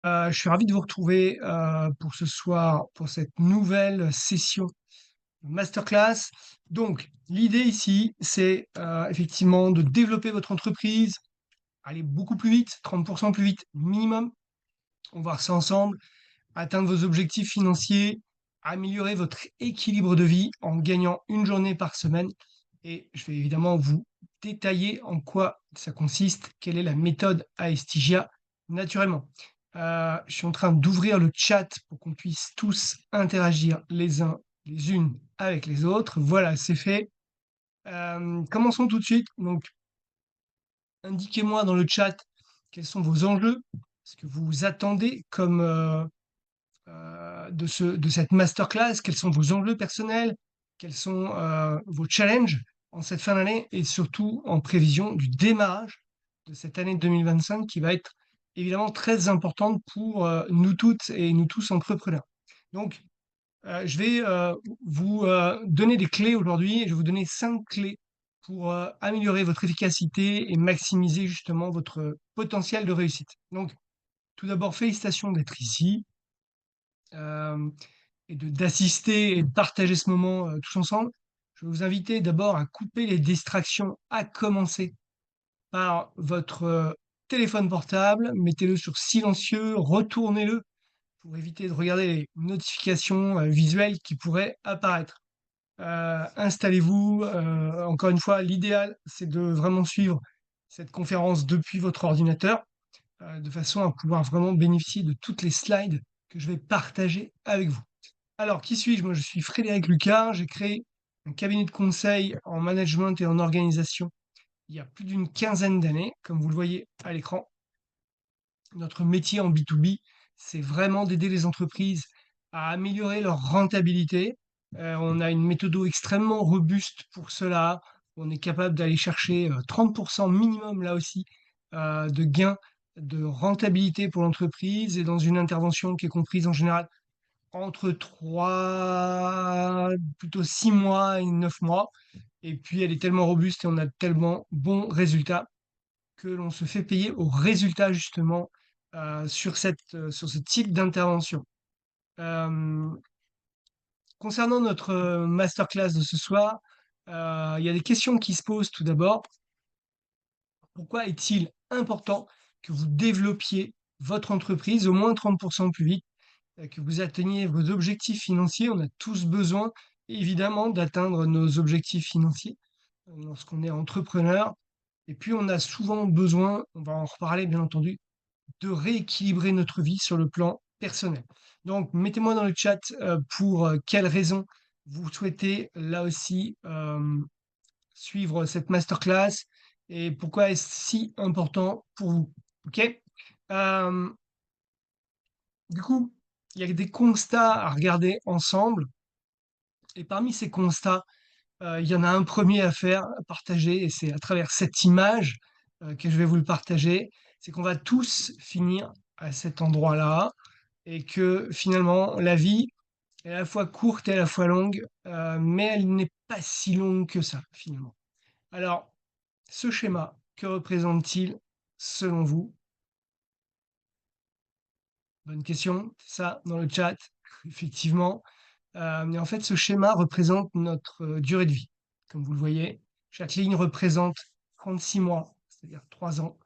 Je suis ravi de vous retrouver, pour ce soir, pour cette nouvelle session masterclass. Donc l'idée ici, c'est, effectivement de développer votre entreprise, aller beaucoup plus vite, 30 plus vite minimum. On va voir ça ensemble. Atteindre vos objectifs financiers, améliorer votre équilibre de vie en gagnant une journée par semaine et je vais évidemment vous détailler en quoi ça consiste, quelle est la méthode Aestigia naturellement. Je suis en train d'ouvrir le chat pour qu'on puisse tous interagir les uns les unes avec les autres. Voilà, c'est fait. Commençons tout de suite. Donc, indiquez-moi dans le chat quels sont vos enjeux, ce que vous attendez comme de cette masterclass, quels sont vos enjeux personnels, quels sont vos challenges en cette fin d'année et surtout en prévision du démarrage de cette année 2025 qui va être évidemment très importante pour nous toutes et nous tous entrepreneurs. Donc, je vais vous donner des clés aujourd'hui et je vais vous donner 5 clés pour améliorer votre efficacité et maximiser justement votre potentiel de réussite. Donc, tout d'abord, félicitations d'être ici euh, et d'assister et de partager ce moment tous ensemble. Je vais vous inviter d'abord à couper les distractions, à commencer par votre téléphone portable, mettez-le sur silencieux, retournez-le pour éviter de regarder les notifications visuelles qui pourraient apparaître. Installez-vous, encore une fois, l'idéal c'est de vraiment suivre cette conférence depuis votre ordinateur, de façon à pouvoir vraiment bénéficier de toutes les slides que je vais partager avec vous. Alors, qui suis-je? Moi, je suis Frédéric Lucas. J'ai créé un cabinet de conseil en management et en organisation il y a plus d'une quinzaine d'années, comme vous le voyez à l'écran. Notre métier en B2B, c'est vraiment d'aider les entreprises à améliorer leur rentabilité. On a une méthode extrêmement robuste pour cela. On est capable d'aller chercher 30% minimum, là aussi, de gains de rentabilité pour l'entreprise et dans une intervention qui est comprise en général entre 3, plutôt 6 mois et 9 mois. Et puis, elle est tellement robuste et on a tellement bons résultats que l'on se fait payer au résultat, justement, sur ce type d'intervention. Euh, Concernant notre masterclass de ce soir, il y a des questions qui se posent tout d'abord. Pourquoi est-il important que vous développiez votre entreprise au moins 30% plus vite, que vous atteigniez vos objectifs financiers? On a tous besoin, évidemment, d'atteindre nos objectifs financiers lorsqu'on est entrepreneur. Et puis, on a souvent besoin, on va en reparler bien entendu, de rééquilibrer notre vie sur le plan personnel. Donc, mettez-moi dans le chat pour quelles raisons vous souhaitez là aussi suivre cette masterclass et pourquoi est-ce si important pour vous. Ok. Euh, du coup, il y a des constats à regarder ensemble. Et parmi ces constats, il y en a un premier à faire, à partager, et c'est à travers cette image que je vais vous le partager. C'est qu'on va tous finir à cet endroit-là et que finalement, la vie est à la fois courte et à la fois longue, mais elle n'est pas si longue que ça, finalement. Alors, ce schéma, que représente-t-il selon vous? Bonne question, ça dans le chat, effectivement. Mais en fait, ce schéma représente notre durée de vie. Comme vous le voyez, chaque ligne représente 36 mois, c'est-à-dire 3 ans.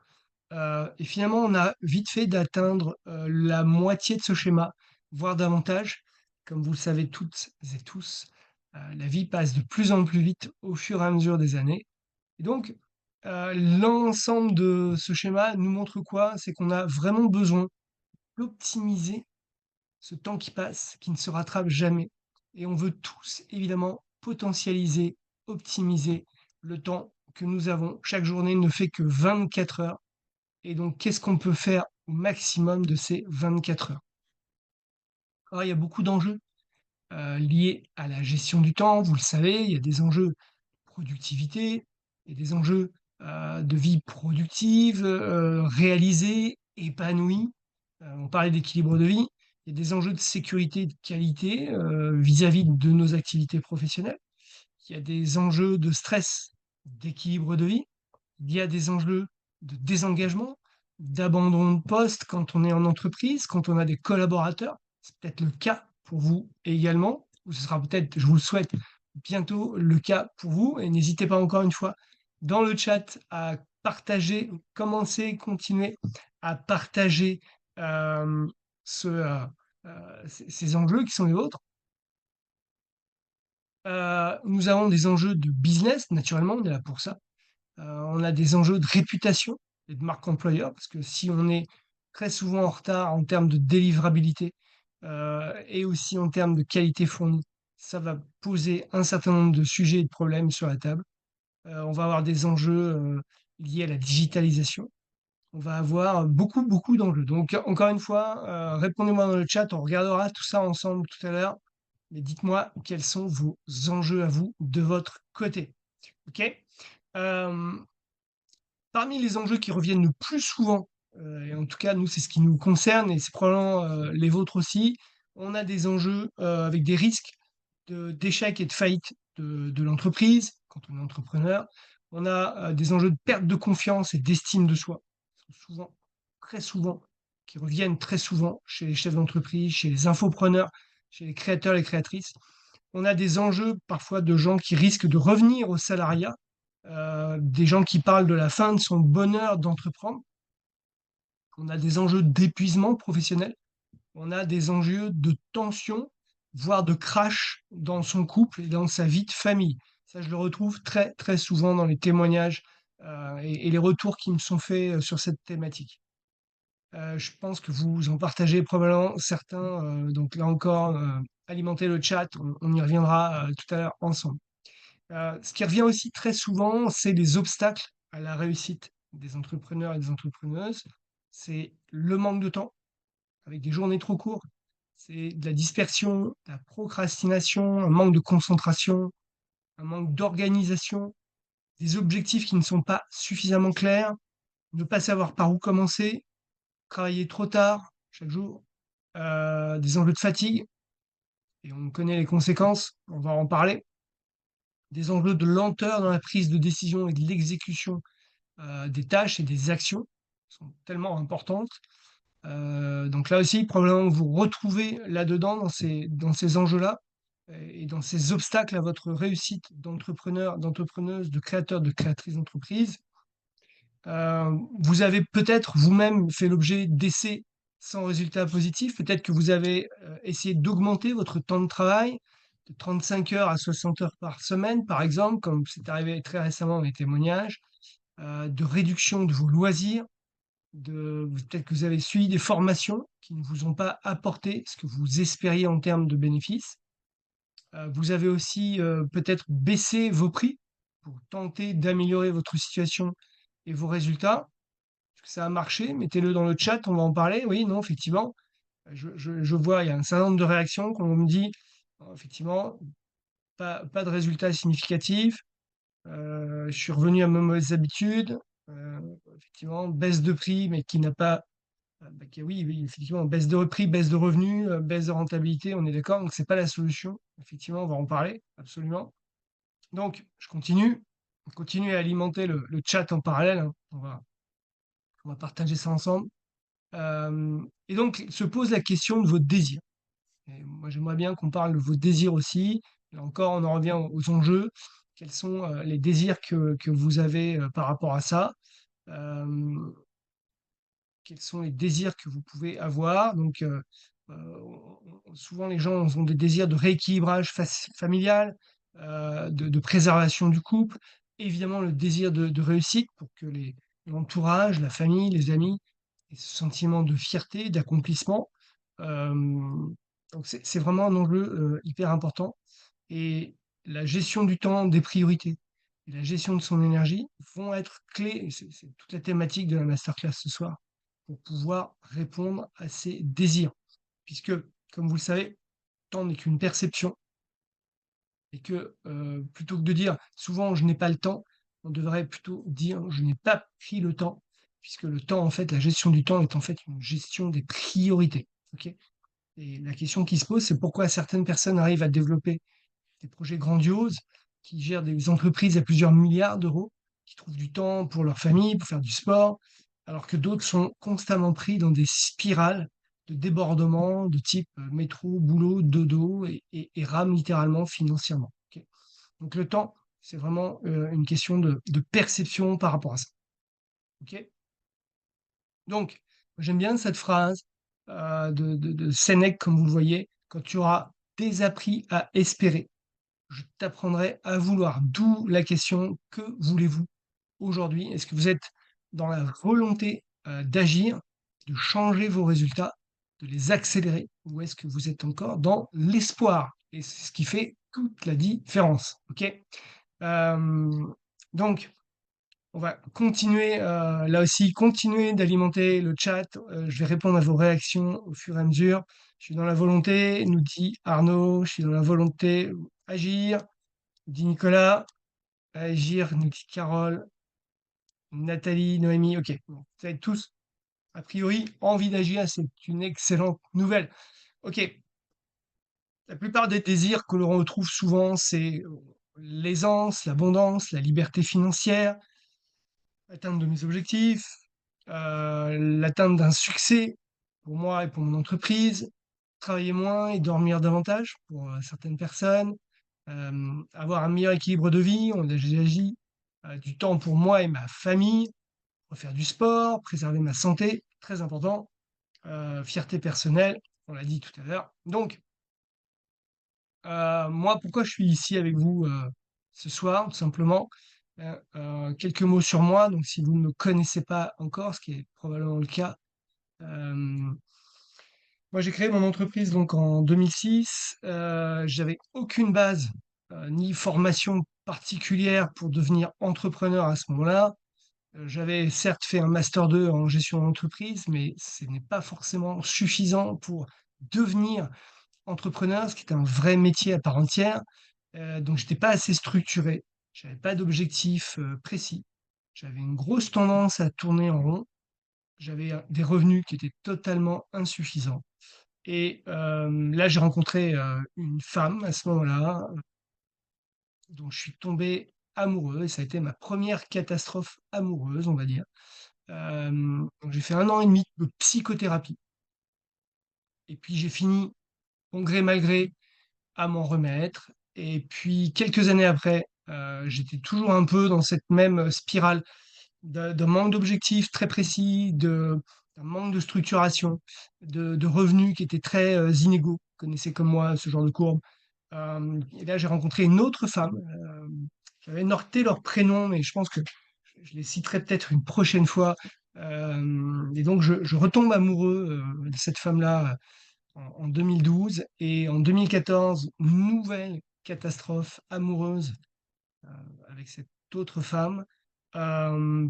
Et finalement, on a vite fait d'atteindre la moitié de ce schéma, voire davantage. Comme vous le savez toutes et tous, la vie passe de plus en plus vite au fur et à mesure des années. Et donc, l'ensemble de ce schéma nous montre quoi? C'est qu'on a vraiment besoin d'optimiser ce temps qui passe, qui ne se rattrape jamais. Et on veut tous, évidemment, potentialiser, optimiser le temps que nous avons. Chaque journée ne fait que 24 heures. Et donc, qu'est-ce qu'on peut faire au maximum de ces 24 heures? Alors, il y a beaucoup d'enjeux liés à la gestion du temps. Vous le savez, il y a des enjeux de productivité, il y a des enjeux de vie productive, réalisée, épanouie. On parlait d'équilibre de vie. Il y a des enjeux de sécurité et de qualité vis-à-vis de nos activités professionnelles. Il y a des enjeux de stress, d'équilibre de vie. Il y a des enjeux de désengagement, d'abandon de poste quand on est en entreprise, quand on a des collaborateurs. C'est peut-être le cas pour vous également, ou ce sera peut-être, je vous le souhaite, bientôt le cas pour vous. Et n'hésitez pas encore une fois dans le chat à partager, commencer, continuer à partager euh, ce, ces enjeux qui sont les vôtres. Nous avons des enjeux de business, naturellement, on est là pour ça. On a des enjeux de réputation et de marque employeur, parce que si on est très souvent en retard en termes de délivrabilité, et aussi en termes de qualité fournie, ça va poser un certain nombre de sujets et de problèmes sur la table. On va avoir des enjeux, liés à la digitalisation. On va avoir beaucoup, beaucoup d'enjeux. Donc encore une fois, répondez-moi dans le chat, on regardera tout ça ensemble tout à l'heure. Mais dites-moi quels sont vos enjeux à vous de votre côté. OK? Hem, Parmi les enjeux qui reviennent le plus souvent, et en tout cas nous c'est ce qui nous concerne et c'est probablement, les vôtres aussi, on a des enjeux, avec des risques d'échec et de faillite de l'entreprise quand on est entrepreneur. On a, des enjeux de perte de confiance et d'estime de soi. Qui sont souvent, très souvent, qui reviennent très souvent chez les chefs d'entreprise, chez les infopreneurs, chez les créateurs et créatrices. On a des enjeux parfois de gens qui risquent de revenir au salariat, des gens qui parlent de la fin de son bonheur d'entreprendre. On a des enjeux d'épuisement professionnel. On a des enjeux de tension, voire de crash dans son couple et dans sa vie de famille. Ça, je le retrouve très, très souvent dans les témoignages, et les retours qui me sont faits, sur cette thématique. Je pense que vous en partagez probablement certains, donc là encore, alimentez le chat, on y reviendra, tout à l'heure ensemble. Ce qui revient aussi très souvent, c'est les obstacles à la réussite des entrepreneurs et des entrepreneuses. C'est le manque de temps, avec des journées trop courtes. C'est de la dispersion, de la procrastination, un manque de concentration, un manque d'organisation, des objectifs qui ne sont pas suffisamment clairs, ne pas savoir par où commencer, travailler trop tard chaque jour, des enjeux de fatigue, et on connaît les conséquences, on va en parler, des enjeux de lenteur dans la prise de décision et de l'exécution des tâches et des actions sont tellement importantes. Donc là aussi, probablement que vous retrouvez là-dedans, dans ces enjeux-là, et dans ces obstacles à votre réussite d'entrepreneur, d'entrepreneuse, de créateur, de créatrice d'entreprise. Vous avez peut-être vous-même fait l'objet d'essais sans résultat positif. Peut-être que vous avez essayé d'augmenter votre temps de travail de 35 heures à 60 heures par semaine, par exemple, comme c'est arrivé très récemment dans les témoignages, de réduction de vos loisirs, peut-être que vous avez suivi des formations qui ne vous ont pas apporté ce que vous espériez en termes de bénéfices. Vous avez aussi peut-être baissé vos prix pour tenter d'améliorer votre situation et vos résultats. Est-ce que ça a marché? Mettez-le dans le chat, on va en parler. Oui, non, effectivement. Je vois, il y a un certain nombre de réactions quand on me dit, effectivement, pas de résultats significatifs. Je suis revenu à mes mauvaises habitudes. Effectivement, baisse de prix, mais qui n'a pas bah, oui, oui, effectivement, baisse de prix, baisse de revenus, baisse de rentabilité, on est d'accord, donc c'est pas la solution. Effectivement, on va en parler, absolument. Donc, je continue. On continue à alimenter le chat en parallèle, hein. On va partager ça ensemble. Et donc, se pose la question de votre désir. Et moi, j'aimerais bien qu'on parle de vos désirs aussi. Là encore, on en revient aux enjeux. Quels sont les désirs que vous avez par rapport à ça? Euh, Quels sont les désirs que vous pouvez avoir. Donc, souvent les gens ont des désirs de rééquilibrage familial, de préservation du couple, évidemment le désir de réussite pour que l'entourage, la famille, les amis aient ce sentiment de fierté, d'accomplissement. Donc c'est vraiment un enjeu hyper important. Et la gestion du temps, des priorités et la gestion de son énergie vont être clés, et c'est toute la thématique de la masterclass ce soir, pour pouvoir répondre à ces désirs. Puisque, comme vous le savez, le temps n'est qu'une perception et que plutôt que de dire souvent je n'ai pas le temps, on devrait plutôt dire je n'ai pas pris le temps, puisque le temps, en fait, la gestion du temps est en fait une gestion des priorités. Ok. Et la question qui se pose, c'est pourquoi certaines personnes arrivent à développer des projets grandioses, qui gèrent des entreprises à plusieurs milliards d'euros, qui trouvent du temps pour leur famille, pour faire du sport, alors que d'autres sont constamment pris dans des spirales de débordement de type métro, boulot, dodo et rament littéralement financièrement. Ok. Donc le temps, c'est vraiment une question de perception par rapport à ça. Ok. Donc, j'aime bien cette phrase de Sénèque, comme vous le voyez, quand tu auras désappris à espérer, je t'apprendrai à vouloir. D'où la question, que voulez-vous aujourd'hui? Est-ce que vous êtes dans la volonté d'agir, de changer vos résultats, de les accélérer, ou est-ce que vous êtes encore dans l'espoir? Et c'est ce qui fait toute la différence. Ok. Euh, donc, on va continuer, là aussi, continuer d'alimenter le chat. Je vais répondre à vos réactions au fur et à mesure. Je suis dans la volonté, nous dit Arnaud. Je suis dans la volonté, agir, dit Nicolas. Agir, nous dit Carole, Nathalie, Noémie. Ok, bon, vous avez tous, a priori, envie d'agir. C'est une excellente nouvelle. Ok, la plupart des désirs que l'on retrouve souvent, c'est l'aisance, l'abondance, la liberté financière, atteindre de mes objectifs, l'atteinte d'un succès pour moi et pour mon entreprise, travailler moins et dormir davantage pour certaines personnes, avoir un meilleur équilibre de vie, on a déjà dit, du temps pour moi et ma famille, refaire du sport, préserver ma santé, très important, fierté personnelle, on l'a dit tout à l'heure. Donc, moi, pourquoi je suis ici avec vous ce soir, tout simplement, quelques mots sur moi. Donc, si vous ne me connaissez pas encore, ce qui est probablement le cas, euh, moi, j'ai créé mon entreprise donc en 2006. J'avais aucune base ni formation particulière pour devenir entrepreneur à ce moment-là. J'avais certes fait un master 2 en gestion d'entreprise, mais ce n'est pas forcément suffisant pour devenir entrepreneur, ce qui est un vrai métier à part entière. Donc j'étais pas assez structuré, j'avais pas d'objectif, précis. J'avais une grosse tendance à tourner en rond. J'avais, des revenus qui étaient totalement insuffisants et là, j'ai rencontré, une femme à ce moment-là, dont je suis tombé amoureux et ça a été ma première catastrophe amoureuse, on va dire. Donc j'ai fait 1 an et demi de psychothérapie et puis j'ai fini, bon gré mal gré, à m'en remettre. Et puis quelques années après, j'étais toujours un peu dans cette même spirale de manque d'objectifs très précis, d'un manque de structuration, de revenus qui étaient très inégaux. Vous connaissez comme moi ce genre de courbe. Et là, j'ai rencontré une autre femme. J'avais noté leur prénom, mais je pense que je les citerai peut-être une prochaine fois. Et donc, je retombe amoureux de cette femme-là en 2012 et en 2014, nouvelle catastrophe amoureuse euh, avec cette autre femme. Euh,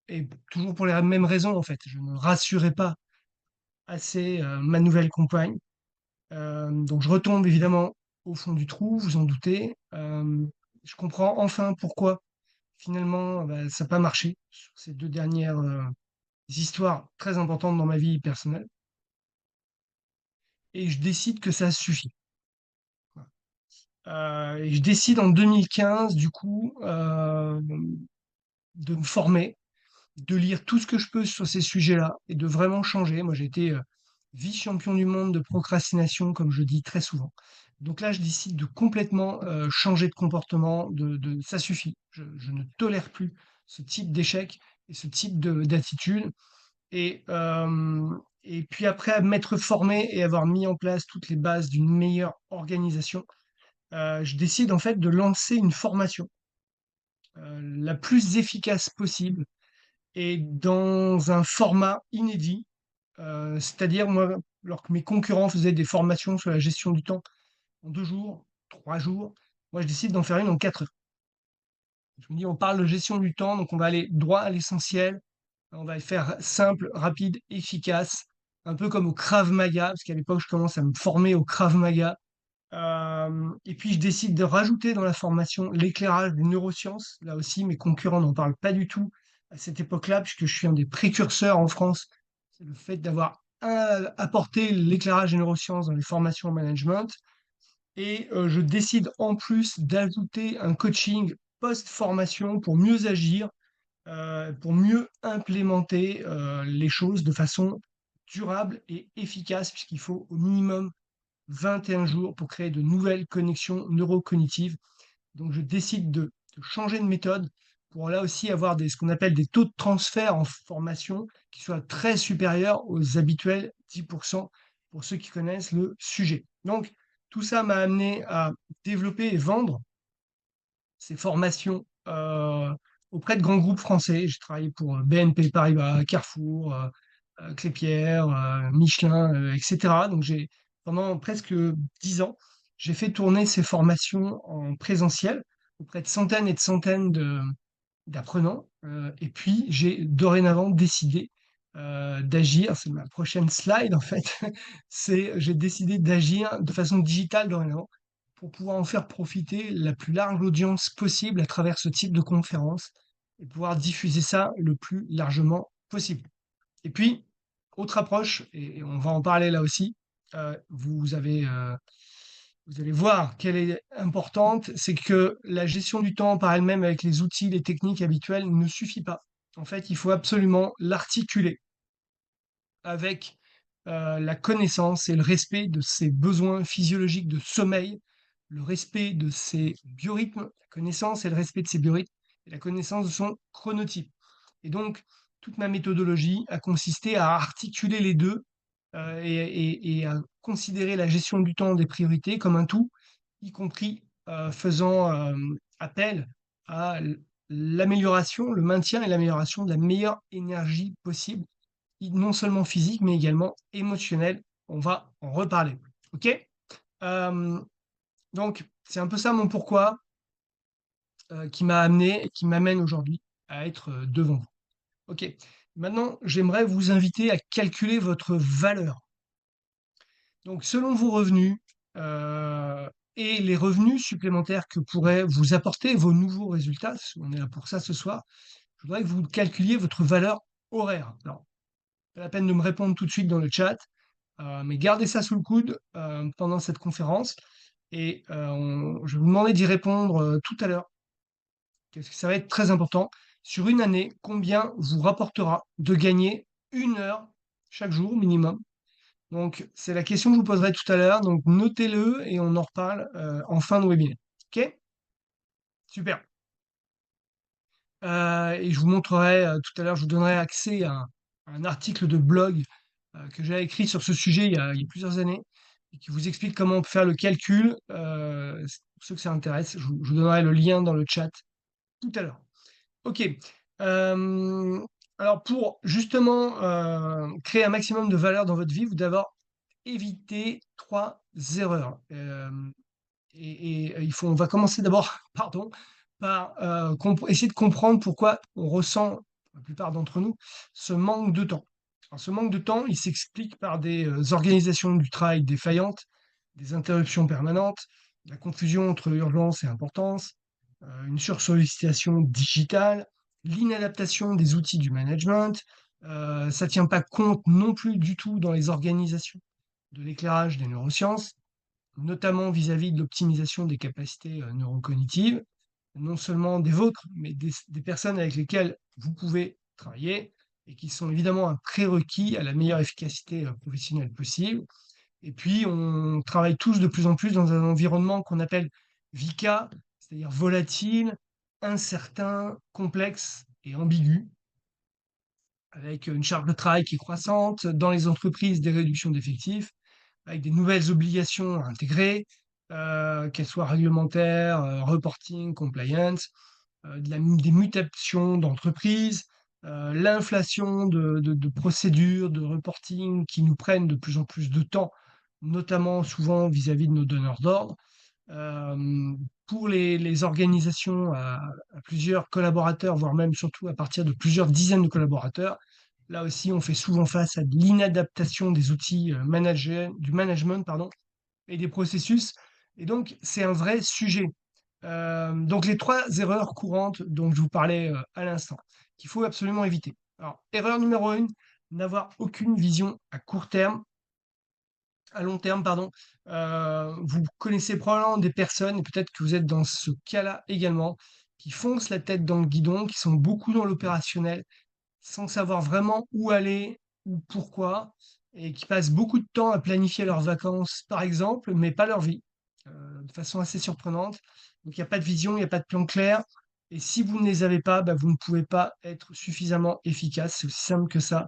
et toujours pour les mêmes raisons, en fait. Je ne rassurais pas assez ma nouvelle compagne. Donc je retombe évidemment au fond du trou, vous en doutez. Je comprends enfin pourquoi finalement bah, ça n'a pas marché sur ces 2 dernières histoires très importantes dans ma vie personnelle. Et je décide que ça suffit. Et je décide en 2015, du coup, de me former, de lire tout ce que je peux sur ces sujets-là et de vraiment changer. Moi, j'ai été vice-champion du monde de procrastination, comme je dis très souvent. Donc là, je décide de complètement changer de comportement, ça suffit. Je ne tolère plus ce type d'échec et ce type d'attitude. Et, et puis après, à m'être formé et avoir mis en place toutes les bases d'une meilleure organisation, je décide en fait de lancer une formation la plus efficace possible et dans un format inédit. C'est-à-dire, moi, alors que mes concurrents faisaient des formations sur la gestion du temps en 2 jours, 3 jours, moi je décide d'en faire une en 4 heures. Je me dis, on parle de gestion du temps, donc on va aller droit à l'essentiel, on va le faire simple, rapide, efficace, un peu comme au Krav Maga, parce qu'à l'époque je commence à me former au Krav Maga. Et puis je décide de rajouter dans la formation l'éclairage des neurosciences. Là aussi, mes concurrents n'en parlent pas du tout à cette époque-là, puisque je suis un des précurseurs en France. C'est le fait d'avoir apporté l'éclairage des neurosciences dans les formations en management. Et je décide en plus d'ajouter un coaching post-formation pour mieux agir, pour mieux implémenter, les choses de façon durable et efficace, puisqu'il faut au minimum 21 jours pour créer de nouvelles connexions neurocognitives. Donc je décide de changer de méthode pour là aussi avoir ce qu'on appelle des taux de transfert en formation qui soient très supérieurs aux habituels 10% pour ceux qui connaissent le sujet. Donc tout ça m'a amené à développer et vendre ces formations auprès de grands groupes français. J'ai travaillé pour BNP Paribas, Carrefour, Klépierre, Michelin, etc. Donc pendant presque 10 ans, j'ai fait tourner ces formations en présentiel auprès de centaines et de centaines d'apprenants. Et puis, j'ai dorénavant décidé d'agir. C'est ma prochaine slide, en fait. J'ai décidé d'agir de façon digitale dorénavant pour pouvoir en faire profiter la plus large audience possible à travers ce type de conférence et pouvoir diffuser ça le plus largement possible. Et puis, autre approche, et on va en parler là aussi, vous allez voir qu'elle est importante, c'est que la gestion du temps par elle-même avec les outils, les techniques habituelles ne suffit pas. En fait, il faut absolument l'articuler avec la connaissance et le respect de ses besoins physiologiques de sommeil, le respect de ses biorhythmes, la connaissance et le respect de ses biorhythmes, et la connaissance de son chronotype. Et donc, toute ma méthodologie a consisté à articuler les deux et à considérer la gestion du temps des priorités comme un tout, y compris faisant appel à l'amélioration, le maintien et l'amélioration de la meilleure énergie possible non seulement physique, mais également émotionnel. On va en reparler. OK? Hem, donc c'est un peu ça mon pourquoi, qui m'a amené et qui m'amène aujourd'hui à être, devant vous. OK. Maintenant, j'aimerais vous inviter à calculer votre valeur. Donc selon vos revenus, et les revenus supplémentaires que pourraient vous apporter vos nouveaux résultats, parce qu'on est là pour ça ce soir, je voudrais que vous calculiez votre valeur horaire. Alors, pas la peine de me répondre tout de suite dans le chat. Mais gardez ça sous le coude pendant cette conférence et je vais vous demander d'y répondre tout à l'heure, parce que ça va être très important. Sur une année, combien vous rapportera de gagner 1 heure chaque jour minimum? Donc, c'est la question que je vous poserai tout à l'heure. Donc, notez-le et on en reparle en fin de webinaire. OK? Super. Et je vous montrerai tout à l'heure, je vous donnerai accès à un article de blog que j'ai écrit sur ce sujet il y a plusieurs années et qui vous explique comment on peut faire le calcul. Pour ceux que ça intéresse, je vous donnerai le lien dans le chat tout à l'heure. OK. Hem, alors pour justement, créer un maximum de valeur dans votre vie, vous devez d'abord éviter 3 erreurs. On va commencer d'abord, pardon, par essayer de comprendre pourquoi on ressent, la plupart d'entre nous, ce manque de temps. Alors, ce manque de temps, il s'explique par des organisations du travail défaillantes, des interruptions permanentes, la confusion entre urgence et importance, une sursollicitation digitale, l'inadaptation des outils du management. Ça ne tient pas compte non plus du tout dans les organisations de l'éclairage des neurosciences, notamment vis-à-vis de l'optimisation des capacités neurocognitives, non seulement des vôtres, mais des personnes avec lesquelles vous pouvez travailler et qui sont évidemment un prérequis à la meilleure efficacité professionnelle possible. Et puis, on travaille tous de plus en plus dans un environnement qu'on appelle VICA, c'est-à-dire volatile, incertain, complexe et ambigu, avec une charge de travail qui est croissante, dans les entreprises des réductions d'effectifs, avec des nouvelles obligations à intégrer, qu'elles soient réglementaires, reporting, compliance, des mutations d'entreprises, l'inflation de procédures, de reporting qui nous prennent de plus en plus de temps, notamment souvent vis-à-vis de nos donneurs d'ordre. Pour les organisations à plusieurs collaborateurs, voire même surtout à partir de plusieurs dizaines de collaborateurs, là aussi, on fait souvent face à de l'inadaptation des outils du management pardon, et des processus. Et donc, c'est un vrai sujet. Donc, les 3 erreurs courantes dont je vous parlais à l'instant, qu'il faut absolument éviter. Alors, erreur numéro 1, n'avoir aucune vision à court terme à long terme, pardon. Vous connaissez probablement des personnes, et peut-être que vous êtes dans ce cas-là également, qui foncent la tête dans le guidon, qui sont beaucoup dans l'opérationnel, sans savoir vraiment où aller ou pourquoi, et qui passent beaucoup de temps à planifier leurs vacances, par exemple, mais pas leur vie, de façon assez surprenante. Donc il n'y a pas de vision, il n'y a pas de plan clair. Et si vous ne les avez pas, bah, vous ne pouvez pas être suffisamment efficace. C'est aussi simple que ça.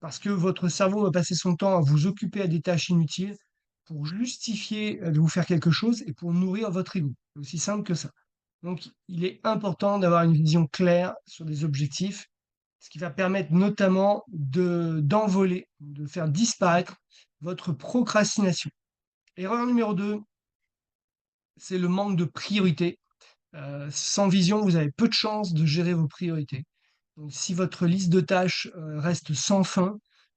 Parce que votre cerveau va passer son temps à vous occuper à des tâches inutiles pour justifier de vous faire quelque chose et pour nourrir votre ego. C'est aussi simple que ça. Donc, il est important d'avoir une vision claire sur des objectifs, ce qui va permettre notamment d'envoler, de faire disparaître votre procrastination. Erreur numéro 2, c'est le manque de priorité. Sans vision, vous avez peu de chances de gérer vos priorités. Donc, si votre liste de tâches reste sans fin,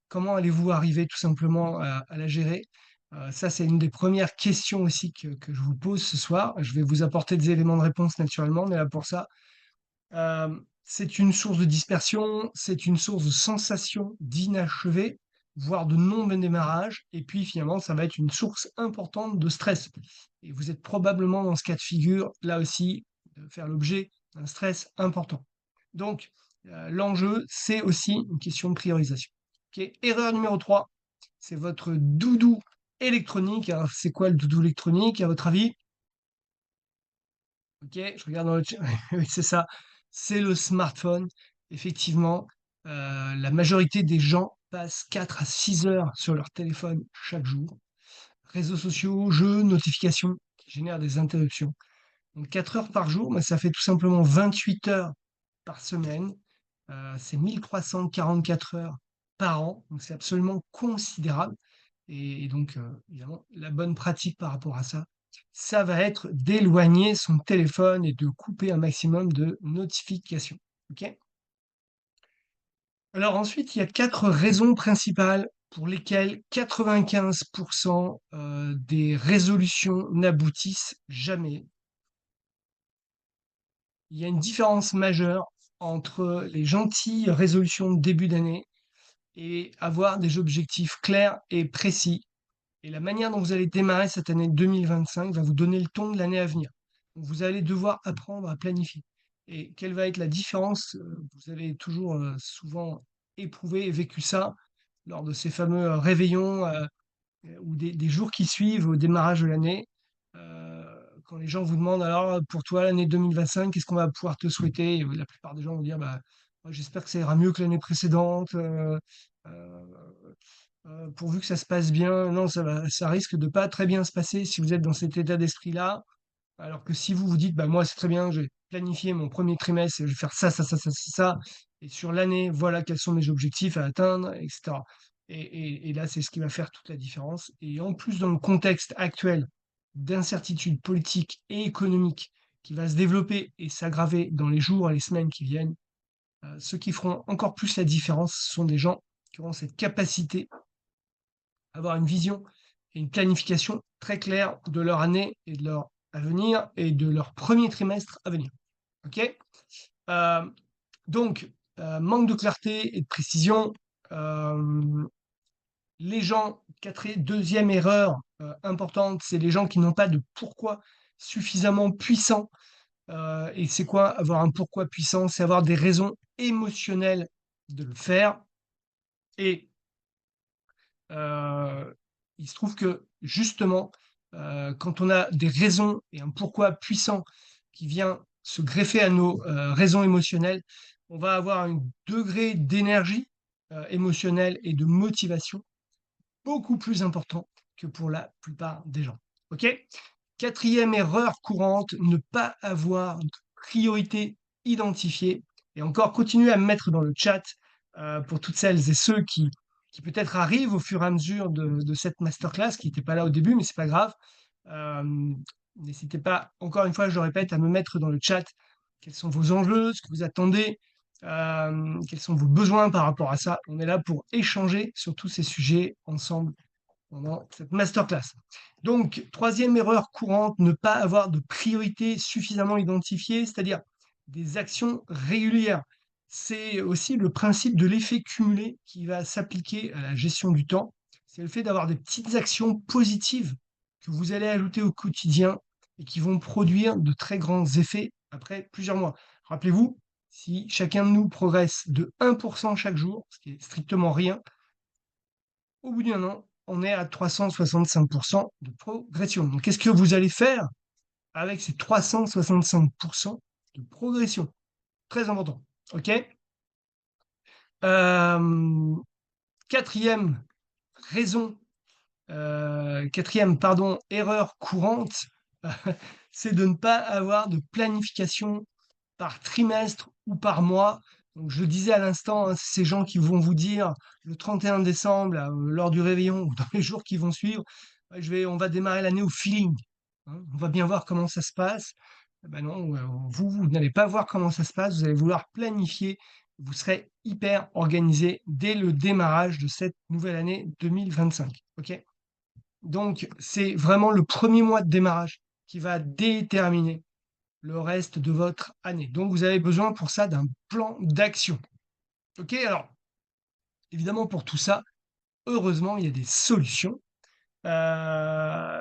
comment allez-vous arriver tout simplement à la gérer? Ça, c'est une des premières questions aussi que je vous pose ce soir. Je vais vous apporter des éléments de réponse naturellement, mais là pour ça, c'est une source de dispersion, c'est une source de sensation d'inachevé, voire de non-démarrage, et puis finalement, ça va être une source importante de stress. Et vous êtes probablement dans ce cas de figure, là aussi, de faire l'objet d'un stress important. Donc, l'enjeu, c'est aussi une question de priorisation. Ok. Erreur numéro 3, c'est votre doudou électronique. Alors, c'est quoi le doudou électronique, à votre avis? OK, je regarde dans le chat. Oui, c'est ça, c'est le smartphone. Effectivement, la majorité des gens passent 4 à 6 heures sur leur téléphone chaque jour. Réseaux sociaux, jeux, notifications qui génèrent des interruptions. Donc 4 heures par jour, mais ça fait tout simplement 28 heures par semaine. C'est 1 344 heures par an, donc c'est absolument considérable. Et donc, évidemment, la bonne pratique par rapport à ça, ça va être d'éloigner son téléphone et de couper un maximum de notifications. OK? Alors ensuite, il y a 4 raisons principales pour lesquelles 95 des résolutions n'aboutissent jamais. Il y a une différence majeure entre les gentilles résolutions de début d'année et avoir des objectifs clairs et précis. Et la manière dont vous allez démarrer cette année 2025 va vous donner le ton de l'année à venir. Donc vous allez devoir apprendre à planifier. Et quelle va être la différence? Vous avez toujours, souvent éprouvé et vécu ça lors de ces fameux, réveillons, ou des jours qui suivent au démarrage de l'année, heu, quand les gens vous demandent: «Alors, pour toi, l'année 2025, qu'est-ce qu'on va pouvoir te souhaiter?» Et la plupart des gens vont dire: «Bah, moi, j'espère que ça ira mieux que l'année précédente, heu pourvu que ça se passe bien». Non, ça risque de pas très bien se passer si vous êtes dans cet état d'esprit-là. Alors que si vous vous dites: «Bah, moi, c'est très bien, j'ai planifié mon premier trimestre et je vais faire ça, ça, ça, ça, ça et sur l'année, voilà quels sont mes objectifs à atteindre» et cetera. Et là, c'est ce qui va faire toute la différence. Et en plus, dans le contexte actuel d'incertitude politique et économique qui va se développer et s'aggraver dans les jours et les semaines qui viennent, ceux qui feront encore plus la différence, ce sont des gens qui auront cette capacité à avoir une vision et une planification très claire de leur année et de leur avenir et de leur premier trimestre à venir. OK? Hem, donc, manque de clarté et de précision, hem, les gens, 2e erreur, importante, c'est les gens qui n'ont pas de pourquoi suffisamment puissant. Et c'est quoi avoir un pourquoi puissant? C'est avoir des raisons émotionnelles de le faire. Et il se trouve que justement, quand on a des raisons et un pourquoi puissant qui vient se greffer à nos, raisons émotionnelles, on va avoir un degré d'énergie, émotionnelle et de motivation beaucoup plus important que pour la plupart des gens. OK? 4e erreur courante, ne pas avoir de priorité identifiée. Et encore, continuez à me mettre dans le chat, pour toutes celles et ceux qui peut-être arrivent au fur et à mesure de cette masterclass, qui n'étaient pas là au début, mais c'est pas grave. N'hésitez pas, encore une fois, je le répète, à me mettre dans le chat quels sont vos enjeux, ce que vous attendez, quels sont vos besoins par rapport à ça. On est là pour échanger sur tous ces sujets ensemble pendant cette masterclass. Donc, 3e erreur courante, ne pas avoir de priorité suffisamment identifiée, c'est-à-dire des actions régulières. C'est aussi le principe de l'effet cumulé qui va s'appliquer à la gestion du temps. C'est le fait d'avoir des petites actions positives que vous allez ajouter au quotidien et qui vont produire de très grands effets après plusieurs mois. Rappelez-vous, si chacun de nous progresse de 1% chaque jour, ce qui est strictement rien, au bout d'un an, on est à 365% de progression. Donc, qu'est-ce que vous allez faire avec ces 365% de progression? Très important. OK? Euh, quatrième raison, quatrième, pardon, erreur courante, c'est de ne pas avoir de planification par trimestre ou par mois. Donc, je le disais à l'instant, hein, ces gens qui vont vous dire le 31 décembre, là, lors du réveillon ou dans les jours qui vont suivre, ouais, on va démarrer l'année au feeling, hein, on va bien voir comment ça se passe. Eh ben non, vous n'allez pas voir comment ça se passe, vous allez vouloir planifier, vous serez hyper organisé dès le démarrage de cette nouvelle année 2025. OK? Donc, c'est vraiment le premier mois de démarrage qui va déterminer le reste de votre année. Donc, vous avez besoin pour ça d'un plan d'action. OK? Alors, évidemment, pour tout ça, heureusement, il y a des solutions. Euh,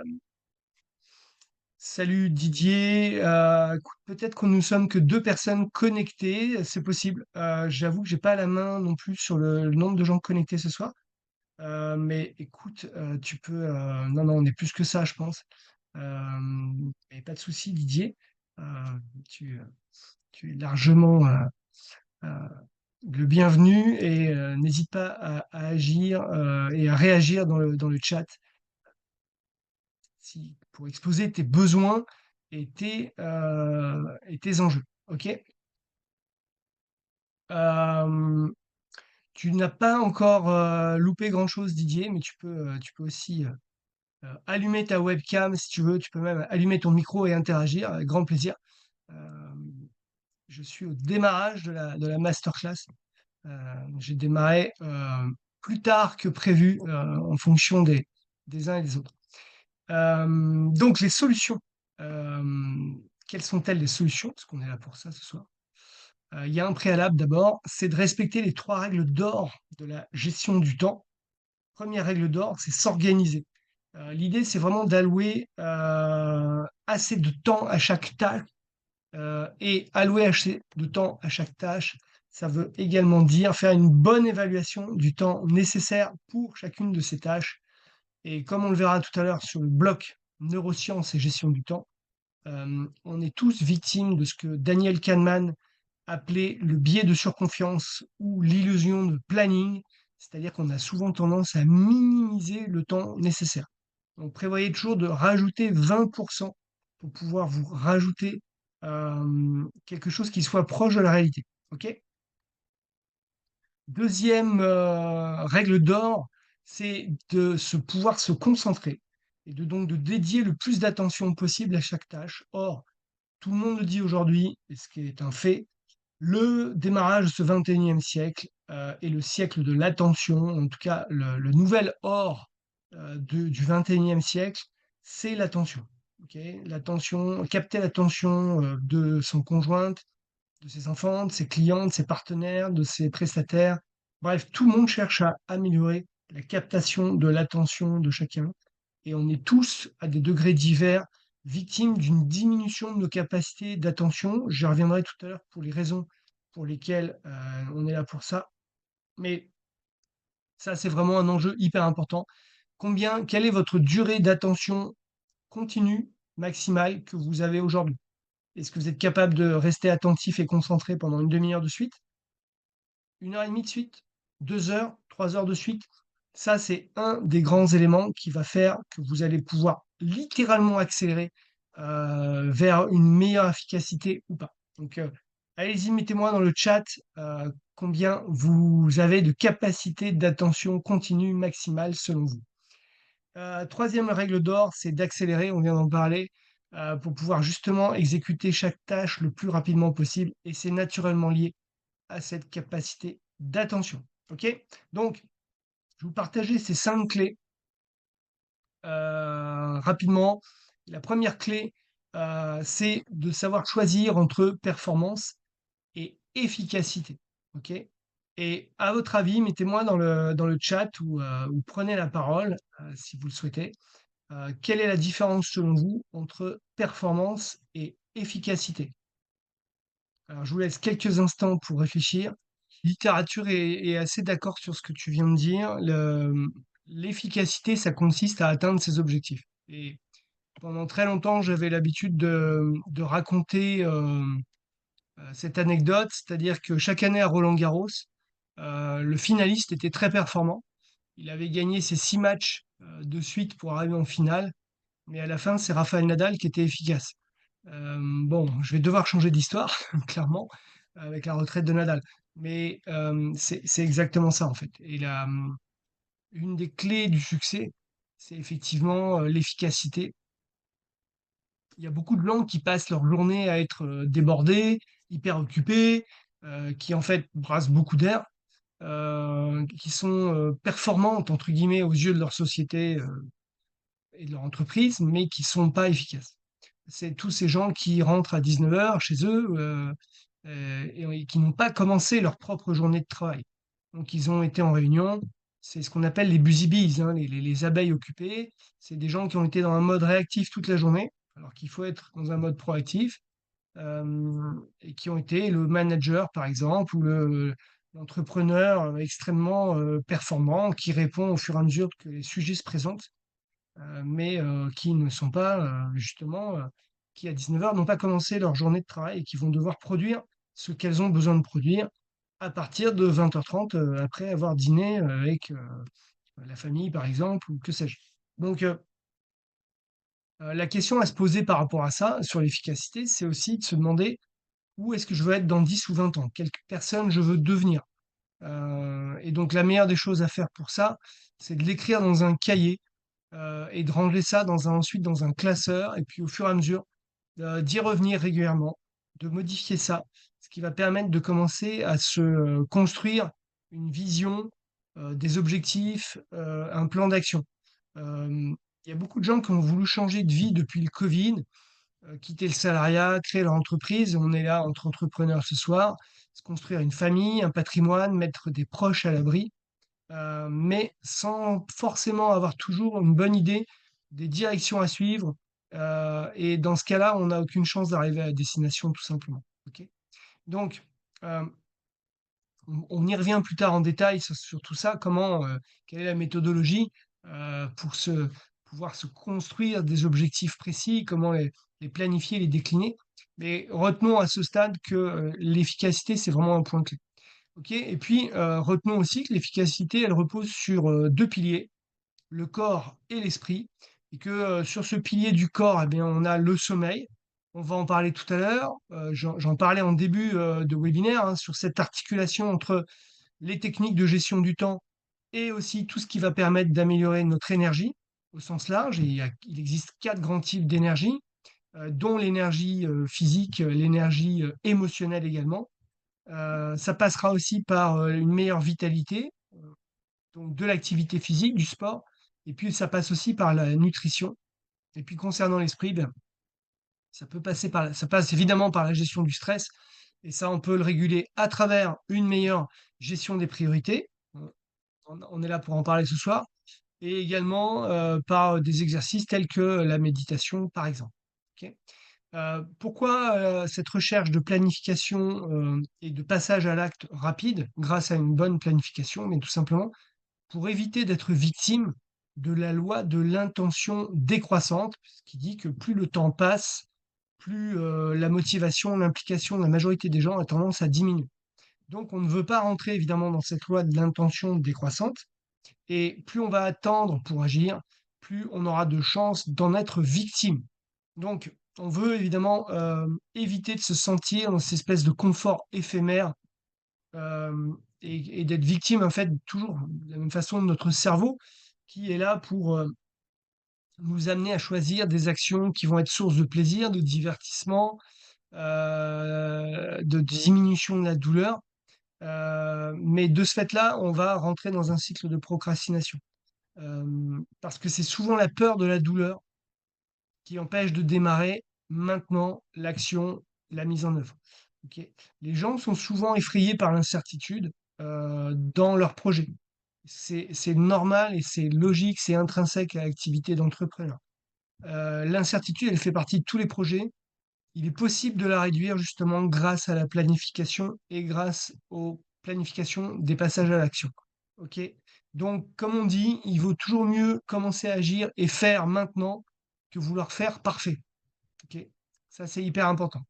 Salut Didier. Écoute, peut-être que nous sommes que deux personnes connectées, c'est possible. J'avoue que j'ai pas la main non plus sur le nombre de gens connectés ce soir. Mais écoute, tu peux. Non, non, on est plus que ça, je pense. Mais pas de souci, Didier. Euh, tu, tu es largement euh, le bienvenu et n'hésite pas à agir et à réagir dans le chat pour exposer tes besoins et tes enjeux. OK? Euh, Tu n'as pas encore loupé grand-chose, Didier, mais tu peux aussi allumer ta webcam si tu veux. Tu peux même allumer ton micro et interagir avec grand plaisir. Euh, je suis au démarrage de la masterclass. J'ai démarré plus tard que prévu en fonction des uns et des autres. Donc, les solutions. Euh, Quelles sont-elles les solutions? Parce qu'on est là pour ça ce soir. Il y a un préalable d'abord, c'est de respecter les trois règles d'or de la gestion du temps. Première règle d'or, c'est s'organiser. L'idée, c'est vraiment d'allouer assez de temps à chaque tâche. Et allouer assez de temps à chaque tâche, ça veut également dire faire une bonne évaluation du temps nécessaire pour chacune de ces tâches. Et comme on le verra tout à l'heure sur le bloc neurosciences et gestion du temps, on est tous victimes de ce que Daniel Kahneman appelait le biais de surconfiance ou l'illusion de planning, c'est-à-dire qu'on a souvent tendance à minimiser le temps nécessaire. Donc prévoyez toujours de rajouter 20% pour pouvoir vous rajouter quelque chose qui soit proche de la réalité. OK? Deuxième règle d'or, c'est de pouvoir se concentrer et donc de dédier le plus d'attention possible à chaque tâche. Or, tout le monde le dit aujourd'hui, et ce qui est un fait, le démarrage de ce 21e siècle est le siècle de l'attention, en tout cas le nouvel or du 21e siècle, c'est l'attention. Ok, l'attention, capter l'attention de son conjointe, de ses enfants, de ses clients, de ses partenaires, de ses prestataires. Bref, tout le monde cherche à améliorer la captation de l'attention de chacun. Et on est tous, à des degrés divers, victimes d'une diminution de nos capacités d'attention. J'y reviendrai tout à l'heure pour les raisons pour lesquelles on est là pour ça. Mais ça, c'est vraiment un enjeu hyper important. Quelle est votre durée d'attention continue maximale que vous avez aujourd'hui? Est-ce que vous êtes capable de rester attentif et concentré pendant une demi-heure de suite? Une heure et demie de suite? 2 heures? 3 heures de suite? Ça, c'est un des grands éléments qui va faire que vous allez pouvoir littéralement accélérer vers une meilleure efficacité ou pas. Donc, allez-y, mettez-moi dans le chat combien vous avez de capacité d'attention continue maximale selon vous. Troisième règle d'or, c'est d'accélérer, on vient d'en parler, pour pouvoir justement exécuter chaque tâche le plus rapidement possible. Et c'est naturellement lié à cette capacité d'attention. OK? Donc, je vais vous partager ces 5 clés rapidement. La première clé, c'est de savoir choisir entre performance et efficacité. OK? Et à votre avis, mettez-moi dans le chat ou prenez la parole si vous le souhaitez. Quelle est la différence selon vous entre performance et efficacité? Alors, je vous laisse quelques instants pour réfléchir. Littérature est assez d'accord sur ce que tu viens de dire. L'efficacité, ça consiste à atteindre ses objectifs. Et pendant très longtemps, j'avais l'habitude de raconter cette anecdote, c'est-à-dire que chaque année à Roland-Garros, le finaliste était très performant. Il avait gagné ses 6 matchs de suite pour arriver en finale, mais à la fin, c'est Rafael Nadal qui était efficace. Bon, je vais devoir changer d'histoire, clairement, avec la retraite de Nadal. Mais c'est exactement ça, en fait. Et une des clés du succès, c'est effectivement l'efficacité. Il y a beaucoup de gens qui passent leur journée à être débordés, hyper occupés, qui en fait brassent beaucoup d'air, qui sont performantes, entre guillemets, aux yeux de leur société et de leur entreprise, mais qui sont pas efficaces. C'est tous ces gens qui rentrent à 19 heures chez eux et qui n'ont pas commencé leur propre journée de travail. Donc ils ont été en réunion, c'est ce qu'on appelle les busy bees, hein, les abeilles occupées. C'est des gens qui ont été dans un mode réactif toute la journée, alors qu'il faut être dans un mode proactif, et qui ont été le manager, par exemple, ou l'entrepreneur extrêmement performant qui répond au fur et à mesure que les sujets se présentent, mais qui ne sont pas justement, qui à 19 heures n'ont pas commencé leur journée de travail et qui vont devoir produire ce qu'elles ont besoin de produire à partir de 20h30, après avoir dîné avec la famille, par exemple, ou que sais-je. Donc, la question à se poser par rapport à ça, sur l'efficacité, c'est aussi de se demander où est-ce que je veux être dans 10 ou 20 ans? Quelle personne je veux devenir? Et donc, la meilleure des choses à faire pour ça, c'est de l'écrire dans un cahier et de ranger ça ensuite dans un classeur, et puis au fur et à mesure, d'y revenir régulièrement, de modifier ça, ce qui va permettre de commencer à se construire une vision, des objectifs, un plan d'action. Il y a beaucoup de gens qui ont voulu changer de vie depuis le Covid, quitter le salariat, créer leur entreprise. On est là entre entrepreneurs ce soir, se construire une famille, un patrimoine, mettre des proches à l'abri, mais sans forcément avoir toujours une bonne idée des directions à suivre. Et dans ce cas-là, on n'a aucune chance d'arriver à destination, tout simplement. Ok. Donc, euh, on y revient plus tard en détail sur tout ça, quelle est la méthodologie pour pouvoir se construire des objectifs précis, comment les planifier, les décliner. Mais retenons à ce stade que l'efficacité, c'est vraiment un point clé. Ok. Et puis, retenons aussi que l'efficacité, elle repose sur deux piliers, le corps et l'esprit, et que sur ce pilier du corps, eh bien, on a le sommeil. On va en parler tout à l'heure. J'en parlais en début de webinaire, hein, sur cette articulation entre les techniques de gestion du temps et aussi tout ce qui va permettre d'améliorer notre énergie au sens large. Et il existe 4 grands types d'énergie, dont l'énergie physique, l'énergie émotionnelle également. Ça passera aussi par une meilleure vitalité, donc de l'activité physique, du sport, et puis ça passe aussi par la nutrition. Et puis concernant l'esprit, ben, ça passe évidemment par la gestion du stress, et ça, on peut le réguler à travers une meilleure gestion des priorités. On est là pour en parler ce soir, et également par des exercices tels que la méditation, par exemple. Ok. Pourquoi cette recherche de planification et de passage à l'acte rapide grâce à une bonne planification? Mais tout simplement pour éviter d'être victime de la loi de l'intention décroissante, ce qui dit que plus le temps passe, plus la motivation, l'implication de la majorité des gens a tendance à diminuer. Donc on ne veut pas rentrer évidemment dans cette loi de l'intention décroissante, et plus on va attendre pour agir, plus on aura de chances d'en être victime. Donc on veut évidemment éviter de se sentir dans cette espèce de confort éphémère, et d'être victime, en fait, toujours de la même façon de notre cerveau, qui est là pour nous amener à choisir des actions qui vont être source de plaisir, de divertissement, de diminution de la douleur. Mais de ce fait-là, on va rentrer dans un cycle de procrastination. Parce que c'est souvent la peur de la douleur qui empêche de démarrer maintenant l'action, la mise en œuvre. Ok. Les gens sont souvent effrayés par l'incertitude dans leur projet. C'est normal et c'est logique, c'est intrinsèque à l'activité d'entrepreneur. L'incertitude, elle fait partie de tous les projets. il est possible de la réduire justement grâce à la planification et grâce aux planifications des passages à l'action. OK? Donc, comme on dit, il vaut toujours mieux commencer à agir et faire maintenant que vouloir faire parfait. OK? Ça, c'est hyper important.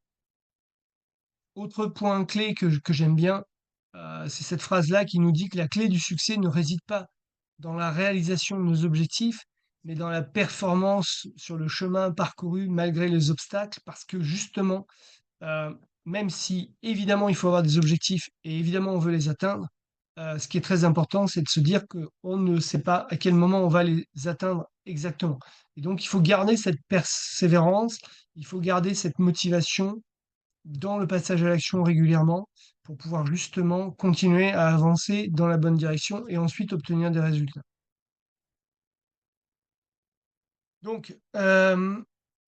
Autre point clé que j'aime bien, c'est cette phrase-là qui nous dit que la clé du succès ne réside pas dans la réalisation de nos objectifs, mais dans la performance sur le chemin parcouru malgré les obstacles. Parce que justement, même si évidemment il faut avoir des objectifs et évidemment on veut les atteindre, ce qui est très important, c'est de se dire qu'on ne sait pas à quel moment on va les atteindre exactement. Et donc il faut garder cette persévérance, il faut garder cette motivation dans le passage à l'action régulièrement pour pouvoir justement continuer à avancer dans la bonne direction et ensuite obtenir des résultats. Donc,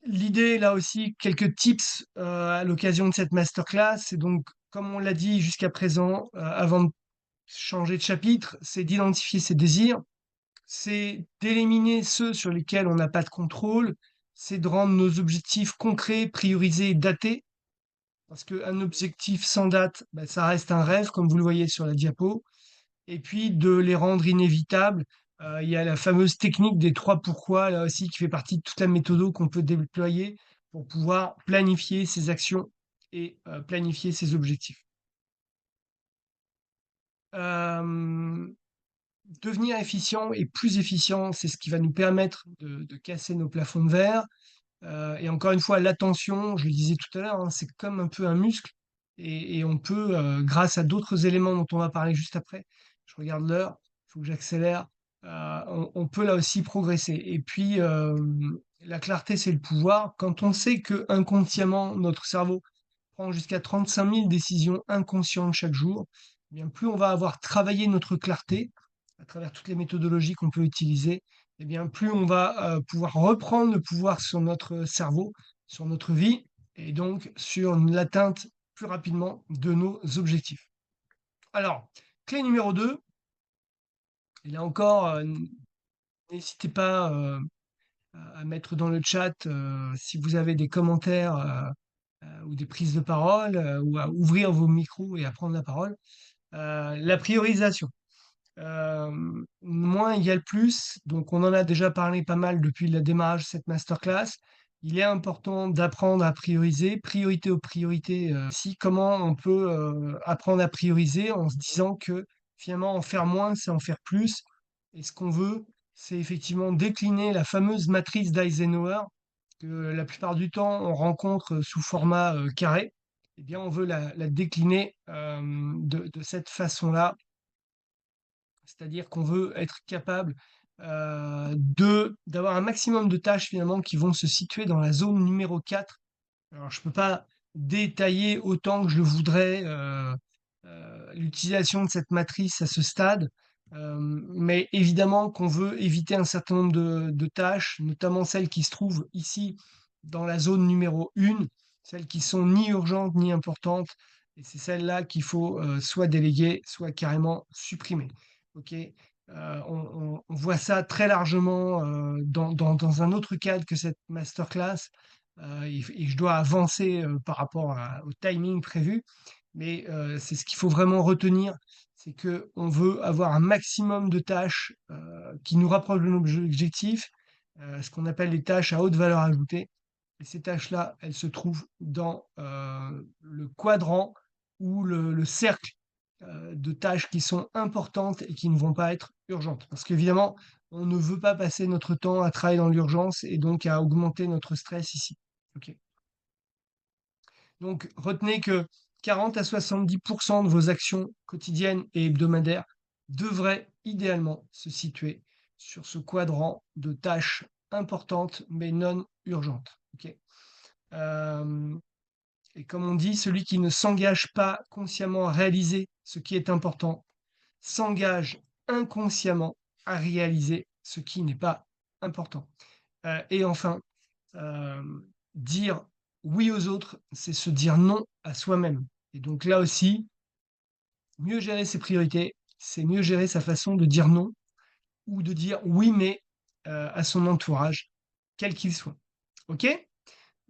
l'idée là aussi, quelques tips à l'occasion de cette masterclass, c'est donc, comme on l'a dit jusqu'à présent, avant de changer de chapitre, c'est d'identifier ses désirs, c'est d'éliminer ceux sur lesquels on n'a pas de contrôle, c'est de rendre nos objectifs concrets, priorisés et datés. Parce qu'un objectif sans date, bah, ça reste un rêve, comme vous le voyez sur la diapo. Et puis de les rendre inévitables. Il y a la fameuse technique des 3 pourquoi, là aussi, qui fait partie de toute la méthode qu'on peut déployer pour pouvoir planifier ses actions et planifier ses objectifs. Hem, Devenir efficient et plus efficient, c'est ce qui va nous permettre de casser nos plafonds de verre. Et encore une fois, l'attention, je le disais tout à l'heure, hein, c'est comme un peu un muscle et on peut, grâce à d'autres éléments dont on va parler juste après, je regarde l'heure, il faut que j'accélère, on peut là aussi progresser et puis, la clarté, c'est le pouvoir. Quand on sait que inconsciemment notre cerveau prend jusqu'à 35 000 décisions inconscientes chaque jour, eh bien, plus on va avoir travaillé notre clarté à travers toutes les méthodologies qu'on peut utiliser, eh bien, plus on va pouvoir reprendre le pouvoir sur notre cerveau, sur notre vie, et donc sur l'atteinte plus rapidement de nos objectifs. Alors, clé numéro 2, et là encore, n'hésitez pas à mettre dans le chat si vous avez des commentaires ou des prises de parole, ou à ouvrir vos micros et à prendre la parole. La priorisation. Moins égale plus, donc on en a déjà parlé pas mal depuis le démarrage de cette masterclass. Il est important d'apprendre à prioriser, priorité aux priorités. Si comment on peut apprendre à prioriser en se disant que finalement en faire moins, c'est en faire plus. Et ce qu'on veut, c'est effectivement décliner la fameuse matrice d'Eisenhower que la plupart du temps on rencontre sous format carré. Eh bien, on veut la décliner de cette façon-là, c'est-à-dire qu'on veut être capable, d'avoir un maximum de tâches finalement qui vont se situer dans la zone numéro 4. Alors je peux pas détailler autant que je le voudrais, l'utilisation de cette matrice à ce stade, mais évidemment qu'on veut éviter un certain nombre de tâches, notamment celles qui se trouvent ici dans la zone numéro 1, celles qui sont ni urgentes ni importantes et c'est celles-là qu'il faut, soit déléguer, soit carrément supprimer. OK? On voit ça très largement, dans un autre cadre que cette masterclass, et je dois avancer, par rapport au timing prévu. Mais, c'est ce qu'il faut vraiment retenir, c'est que on veut avoir un maximum de tâches, qui nous rapprochent de nos objectifs, ce qu'on appelle les tâches à haute valeur ajoutée. Et ces tâches-là, elles se trouvent dans, le quadrant ou le cercle, de tâches qui sont importantes et qui ne vont pas être urgentes. Parce qu'évidemment, on ne veut pas passer notre temps à travailler dans l'urgence et donc à augmenter notre stress ici. OK. Donc retenez que 40 à 70 de vos actions quotidiennes et hebdomadaires devraient idéalement se situer sur ce quadrant de tâches importantes mais non urgentes. OK? Hem Et comme on dit, celui qui ne s'engage pas consciemment à réaliser ce qui est important, s'engage inconsciemment à réaliser ce qui n'est pas important. Et enfin, dire oui aux autres, c'est se dire non à soi-même. Et donc là aussi, mieux gérer ses priorités, c'est mieux gérer sa façon de dire non ou de dire oui mais à son entourage, quel qu'il soit. OK?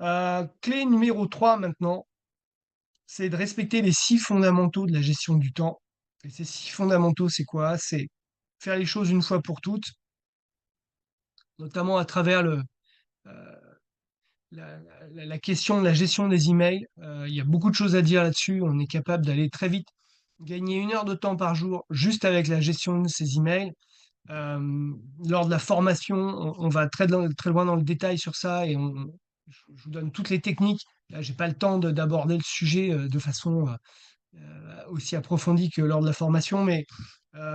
Clé numéro 3 maintenant, c'est de respecter les 6 fondamentaux de la gestion du temps. Et ces 6 fondamentaux, c'est quoi? C'est faire les choses une fois pour toutes, notamment à travers heu, la question de la gestion des emails. Il y a beaucoup de choses à dire là-dessus. On est capable d'aller très vite, gagner 1 heure de temps par jour juste avec la gestion de ces emails. Lors de la formation, on va très loin dans le détail sur ça et je vous donne toutes les techniques. Là, j'ai pas le temps d'aborder le sujet de façon aussi approfondie que lors de la formation, mais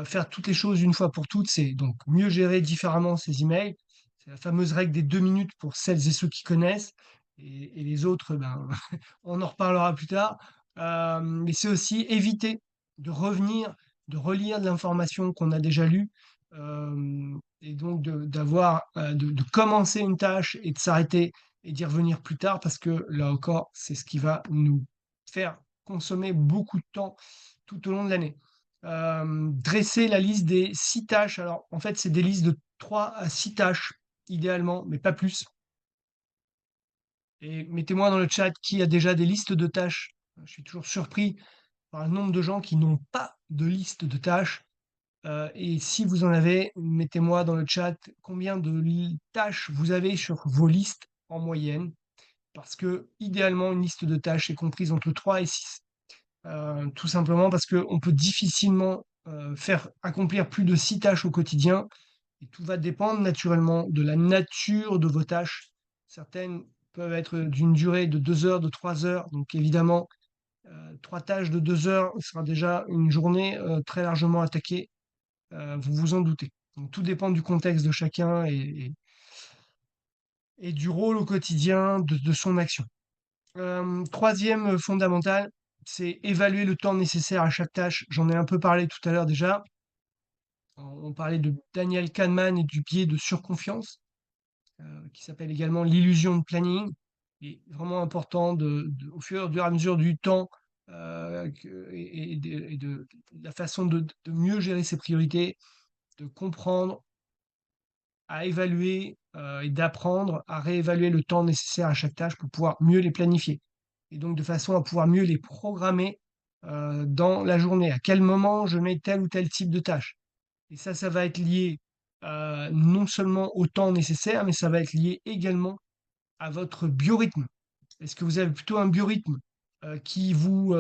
faire toutes les choses une fois pour toutes, c'est donc mieux gérer différemment ses emails. C'est la fameuse règle des 2 minutes pour celles et ceux qui connaissent, et les autres, ben, on en reparlera plus tard. Mais c'est aussi éviter de revenir, de relire de l'information qu'on a déjà lue, et donc de commencer une tâche et de s'arrêter et d'y revenir plus tard parce que là encore, c'est ce qui va nous faire consommer beaucoup de temps tout au long de l'année. Dresser la liste des 6 tâches. Alors, en fait, c'est des listes de 3 à 6 tâches, idéalement, mais pas plus. Et mettez-moi dans le chat qui a déjà des listes de tâches. Je suis toujours surpris par le nombre de gens qui n'ont pas de liste de tâches. Et si vous en avez, mettez-moi dans le chat combien de tâches vous avez sur vos listes en moyenne. Parce que, idéalement, une liste de tâches est comprise entre 3 et 6. Tout simplement parce qu'on peut difficilement faire accomplir plus de 6 tâches au quotidien. Et tout va dépendre naturellement de la nature de vos tâches. Certaines peuvent être d'une durée de 2 heures, de 3 heures. Donc évidemment, 3 tâches de 2 heures sera déjà une journée très largement attaquée. Vous vous en doutez. Donc tout dépend du contexte de chacun et du rôle au quotidien de son action. Troisième fondamental, c'est évaluer le temps nécessaire à chaque tâche. J'en ai un peu parlé tout à l'heure déjà. On parlait de Daniel Kahneman et du biais de surconfiance, qui s'appelle également l'illusion de planning. Il est vraiment important au fur et à mesure du temps et de la façon de mieux gérer ses priorités, de comprendre, à évaluer et d'apprendre à réévaluer le temps nécessaire à chaque tâche pour pouvoir mieux les planifier. Et donc de façon à pouvoir mieux les programmer dans la journée. À quel moment je mets tel ou tel type de tâche. Et ça va être lié non seulement au temps nécessaire, mais ça va être lié également à votre biorhythme. Est-ce que vous avez plutôt un biorhythme qui vous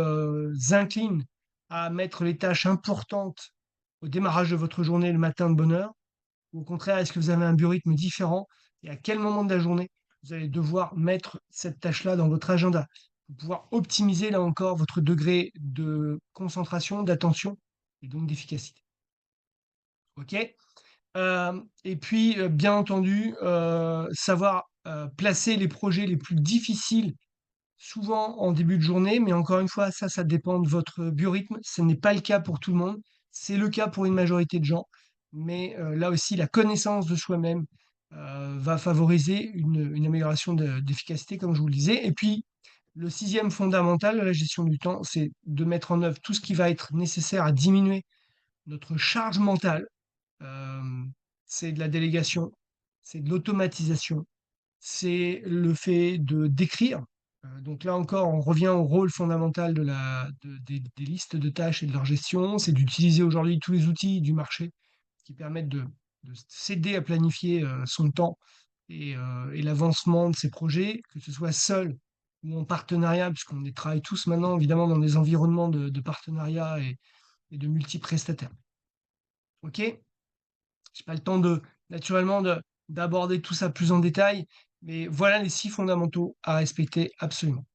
incline à mettre les tâches importantes au démarrage de votre journée le matin de bonne heure? Ou au contraire, est-ce que vous avez un biorhythme différent? Et à quel moment de la journée vous allez devoir mettre cette tâche-là dans votre agenda? Pour pouvoir optimiser là encore votre degré de concentration, d'attention et donc d'efficacité. OK? Et puis, bien entendu, savoir, placer les projets les plus difficiles, souvent en début de journée, mais encore une fois, ça dépend de votre biorhythme. Ce n'est pas le cas pour tout le monde. C'est le cas pour une majorité de gens, mais là aussi, la connaissance de soi-même, va favoriser une amélioration d'efficacité, comme je vous le disais. Et puis, le 6e fondamental de la gestion du temps, c'est de mettre en œuvre tout ce qui va être nécessaire à diminuer notre charge mentale. C'est de la délégation, c'est de l'automatisation, c'est le fait de d'écrire. Donc là encore, on revient au rôle fondamental des listes de tâches et de leur gestion. C'est d'utiliser aujourd'hui tous les outils du marché qui permettent de s'aider à planifier son temps et l'avancement de ses projets, que ce soit seul ou en partenariat, puisqu'on travaille tous maintenant évidemment dans des environnements de partenariat et de multi-prestataires. OK? J'ai pas le temps naturellement d'aborder tout ça plus en détail, mais voilà les 6 fondamentaux à respecter absolument.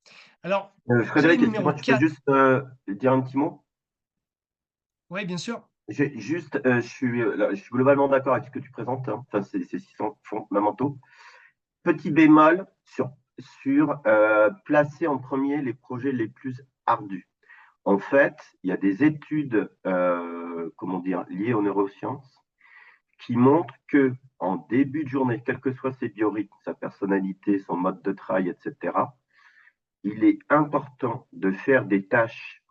Alors, clé Frédéric, numéro excuse-moi, tu peux 4. juste dire un petit mot? Ouais, bien sûr. Je suis globalement d'accord avec ce que tu présentes, hein. Enfin, c'est 600 fondamentaux. Petit bémol sur placer en premier les projets les plus ardus. En fait, il y a des études, comment dire, liées aux neurosciences qui montrent que en début de journée, quel que soit ses biorhythmes, sa personnalité, son mode de travail, etc., il est important de faire des tâches,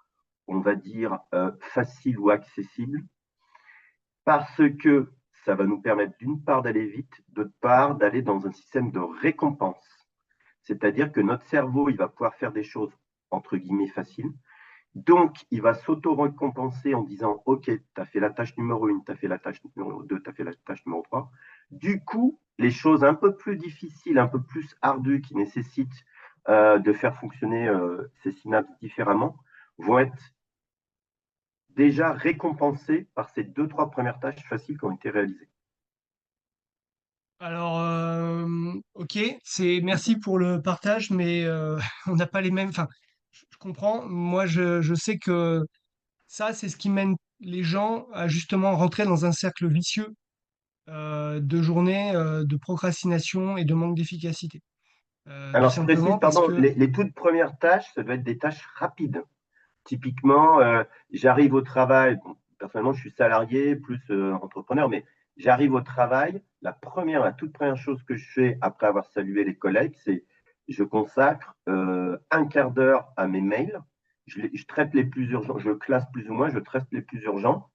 on va dire, faciles ou accessibles, parce que ça va nous permettre d'une part d'aller vite, d'autre part d'aller dans un système de récompense. C'est-à-dire que notre cerveau, il va pouvoir faire des choses, entre guillemets, faciles. Donc, il va s'auto-récompenser en disant, OK, tu as fait la tâche numéro 1, tu as fait la tâche numéro 2, tu as fait la tâche numéro 3. Du coup, les choses un peu plus difficiles, un peu plus ardues, qui nécessitent de faire fonctionner ces synapses différemment, vont être déjà récompensées par ces deux, trois premières tâches faciles qui ont été réalisées. Alors, OK, merci pour le partage, mais on n'a pas les mêmes. Enfin, je comprends. Moi, je sais que ça, c'est ce qui mène les gens à justement rentrer dans un cercle vicieux de journées de procrastination et de manque d'efficacité. Tout Alors, je précise, simplement parce pardon, que les toutes premières tâches, ça doit être des tâches rapides. Typiquement, j'arrive au travail, bon, personnellement, je suis salarié plus entrepreneur, mais j'arrive au travail, la toute première chose que je fais après avoir salué les collègues, c'est je consacre un quart d'heure à mes mails, je traite les plus urgents, je classe plus ou moins, je traite les plus urgents,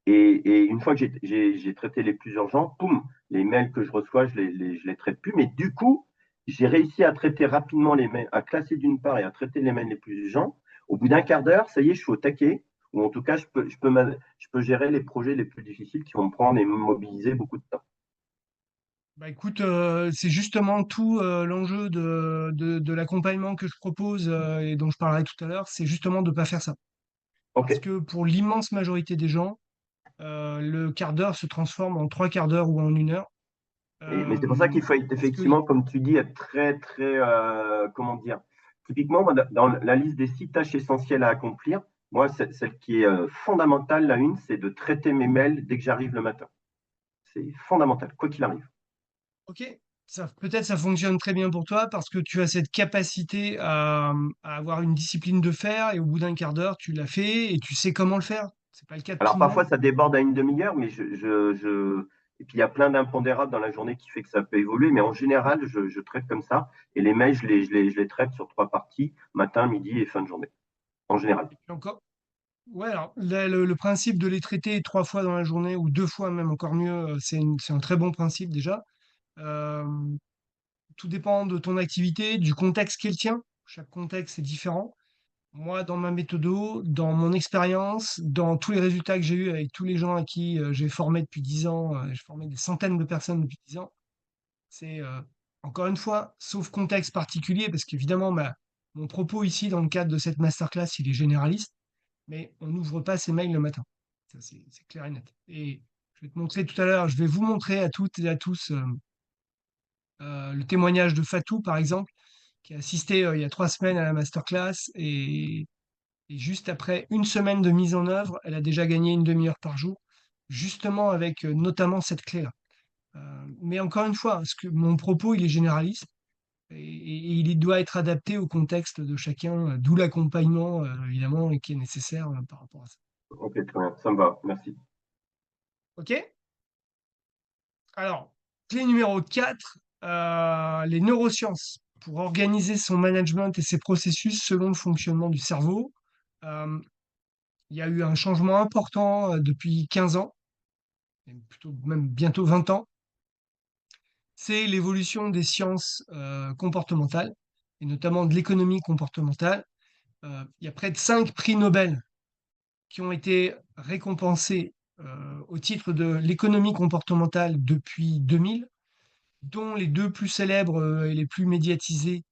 et une fois que j'ai traité les plus urgents, poum, les mails que je reçois, je les traite plus, mais du coup, j'ai réussi à traiter rapidement les mails, à classer d'une part et à traiter les mails les plus urgents. Au bout d'un quart d'heure, ça y est, je suis au taquet, ou en tout cas, je peux gérer les projets les plus difficiles qui vont me prendre et me mobiliser beaucoup de temps. bah écoute, c'est justement tout l'enjeu de l'accompagnement que je propose et dont je parlerai tout à l'heure, c'est justement de ne pas faire ça. OK. Parce que pour l'immense majorité des gens, le quart d'heure se transforme en trois quarts d'heure ou en une heure. Mais c'est pour ça qu'il faut être, Parce que, effectivement, comme tu dis, être très, très, comment dire, typiquement, moi, dans la liste des 6 tâches essentielles à accomplir, moi, celle qui est fondamentale, la une, c'est de traiter mes mails dès que j'arrive le matin. C'est fondamental, quoi qu'il arrive. ok, peut-être ça fonctionne très bien pour toi parce que tu as cette capacité à avoir une discipline de fer et au bout d'un quart d'heure, tu l'as fait et tu sais comment le faire. C'est pas le cas de tout Alors le monde. parfois, ça déborde à une demi-heure, mais et puis il y a plein d'impondérables dans la journée qui fait que ça peut évoluer, mais en général, je traite comme ça. Et les mails, je les traite sur 3 parties, matin, midi et fin de journée, en général. Et puis encore, ouais, alors le principe de les traiter trois fois dans la journée ou deux fois même encore mieux, c'est un très bon principe déjà. Euh, Tout dépend de ton activité, du contexte qui est le tien. Chaque contexte est différent. Moi, dans ma méthodo, dans mon expérience, dans tous les résultats que j'ai eus avec tous les gens à qui j'ai formé depuis 10 ans, j'ai formé des centaines de personnes depuis 10 ans, c'est encore une fois, sauf contexte particulier, parce qu'évidemment, mon propos ici, dans le cadre de cette masterclass, il est généraliste, mais on n'ouvre pas ses mails le matin. Ça, c'est clair et net. Et je vais te montrer tout à l'heure, je vais vous montrer à toutes et à tous le témoignage de Fatou, par exemple, qui a assisté il y a 3 semaines à la masterclass et juste après une semaine de mise en œuvre, elle a déjà gagné une demi-heure par jour, justement avec notamment cette clé-là. Mais encore une fois, mon propos, il est généraliste et il doit être adapté au contexte de chacun, d'où l'accompagnement, évidemment, et qui est nécessaire par rapport à ça. Ok, très bien, ça me va, merci. OK? Alors, clé numéro 4, les neurosciences pour organiser son management et ses processus selon le fonctionnement du cerveau. Euh, il y a eu un changement important depuis 15 ans, et plutôt même bientôt 20 ans. C'est l'évolution des sciences comportementales, et notamment de l'économie comportementale. Il y a près de 5 prix Nobel qui ont été récompensés au titre de l'économie comportementale depuis 2000, dont les deux plus célèbres et les plus médiatisés,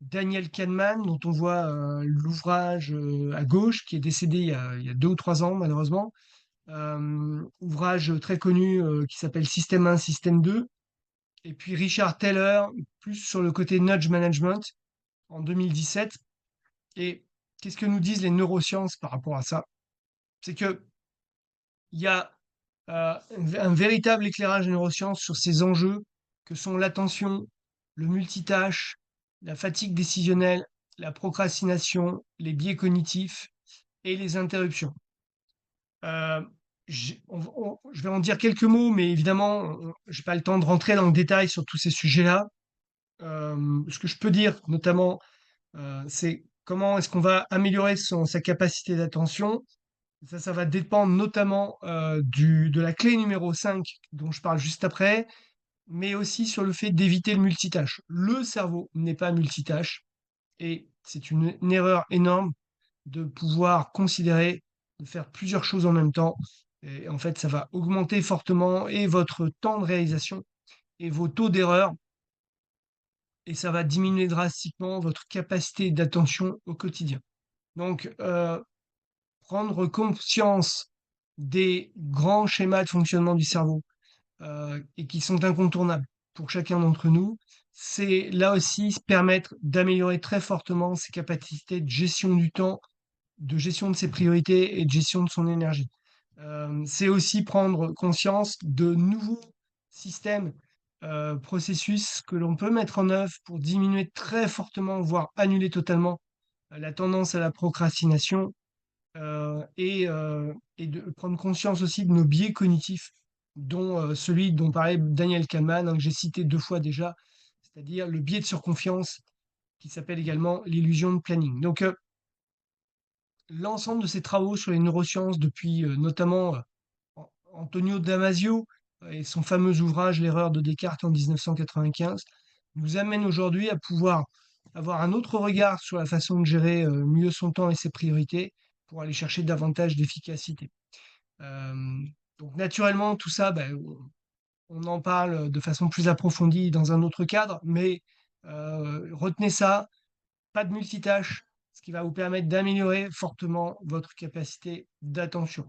Daniel Kahneman, dont on voit l'ouvrage à gauche, qui est décédé il y a 2 ou 3 ans, malheureusement. Ouvrage très connu qui s'appelle Système 1, Système 2. Et puis Richard Taylor, plus sur le côté nudge management, en 2017. Et qu'est-ce que nous disent les neurosciences par rapport à ça? C'est que il y a un véritable éclairage des neurosciences sur ces enjeux que sont l'attention, le multitâche, la fatigue décisionnelle, la procrastination, les biais cognitifs et les interruptions. Euh, je vais en dire quelques mots, mais évidemment, je n'ai pas le temps de rentrer dans le détail sur tous ces sujets-là. Ce que je peux dire, notamment, c'est comment est-ce qu'on va améliorer sa capacité d'attention. Ça va dépendre notamment de la clé numéro 5 dont je parle juste après, mais aussi sur le fait d'éviter le multitâche. Le cerveau n'est pas multitâche et c'est une erreur énorme de pouvoir considérer de faire plusieurs choses en même temps. Et en fait, ça va augmenter fortement et votre temps de réalisation et vos taux d'erreur et ça va diminuer drastiquement votre capacité d'attention au quotidien. Donc, prendre conscience des grands schémas de fonctionnement du cerveau et qui sont incontournables pour chacun d'entre nous, c'est là aussi se permettre d'améliorer très fortement ses capacités de gestion du temps, de gestion de ses priorités et de gestion de son énergie. C'est aussi prendre conscience de nouveaux systèmes, processus que l'on peut mettre en œuvre pour diminuer très fortement, voire annuler totalement, la tendance à la procrastination, et de prendre conscience aussi de nos biais cognitifs, dont, celui dont parlait Daniel Kahneman, hein, que j'ai cité 2 fois déjà, c'est-à-dire le biais de surconfiance qui s'appelle également l'illusion de planning. Donc, l'ensemble de ces travaux sur les neurosciences depuis, notamment, Antonio Damasio et son fameux ouvrage L'erreur de Descartes en 1995 nous amène aujourd'hui à pouvoir avoir un autre regard sur la façon de gérer mieux son temps et ses priorités pour aller chercher davantage d'efficacité. Euh, donc naturellement, tout ça, ben, on en parle de façon plus approfondie dans un autre cadre, mais retenez ça, pas de multitâche, ce qui va vous permettre d'améliorer fortement votre capacité d'attention.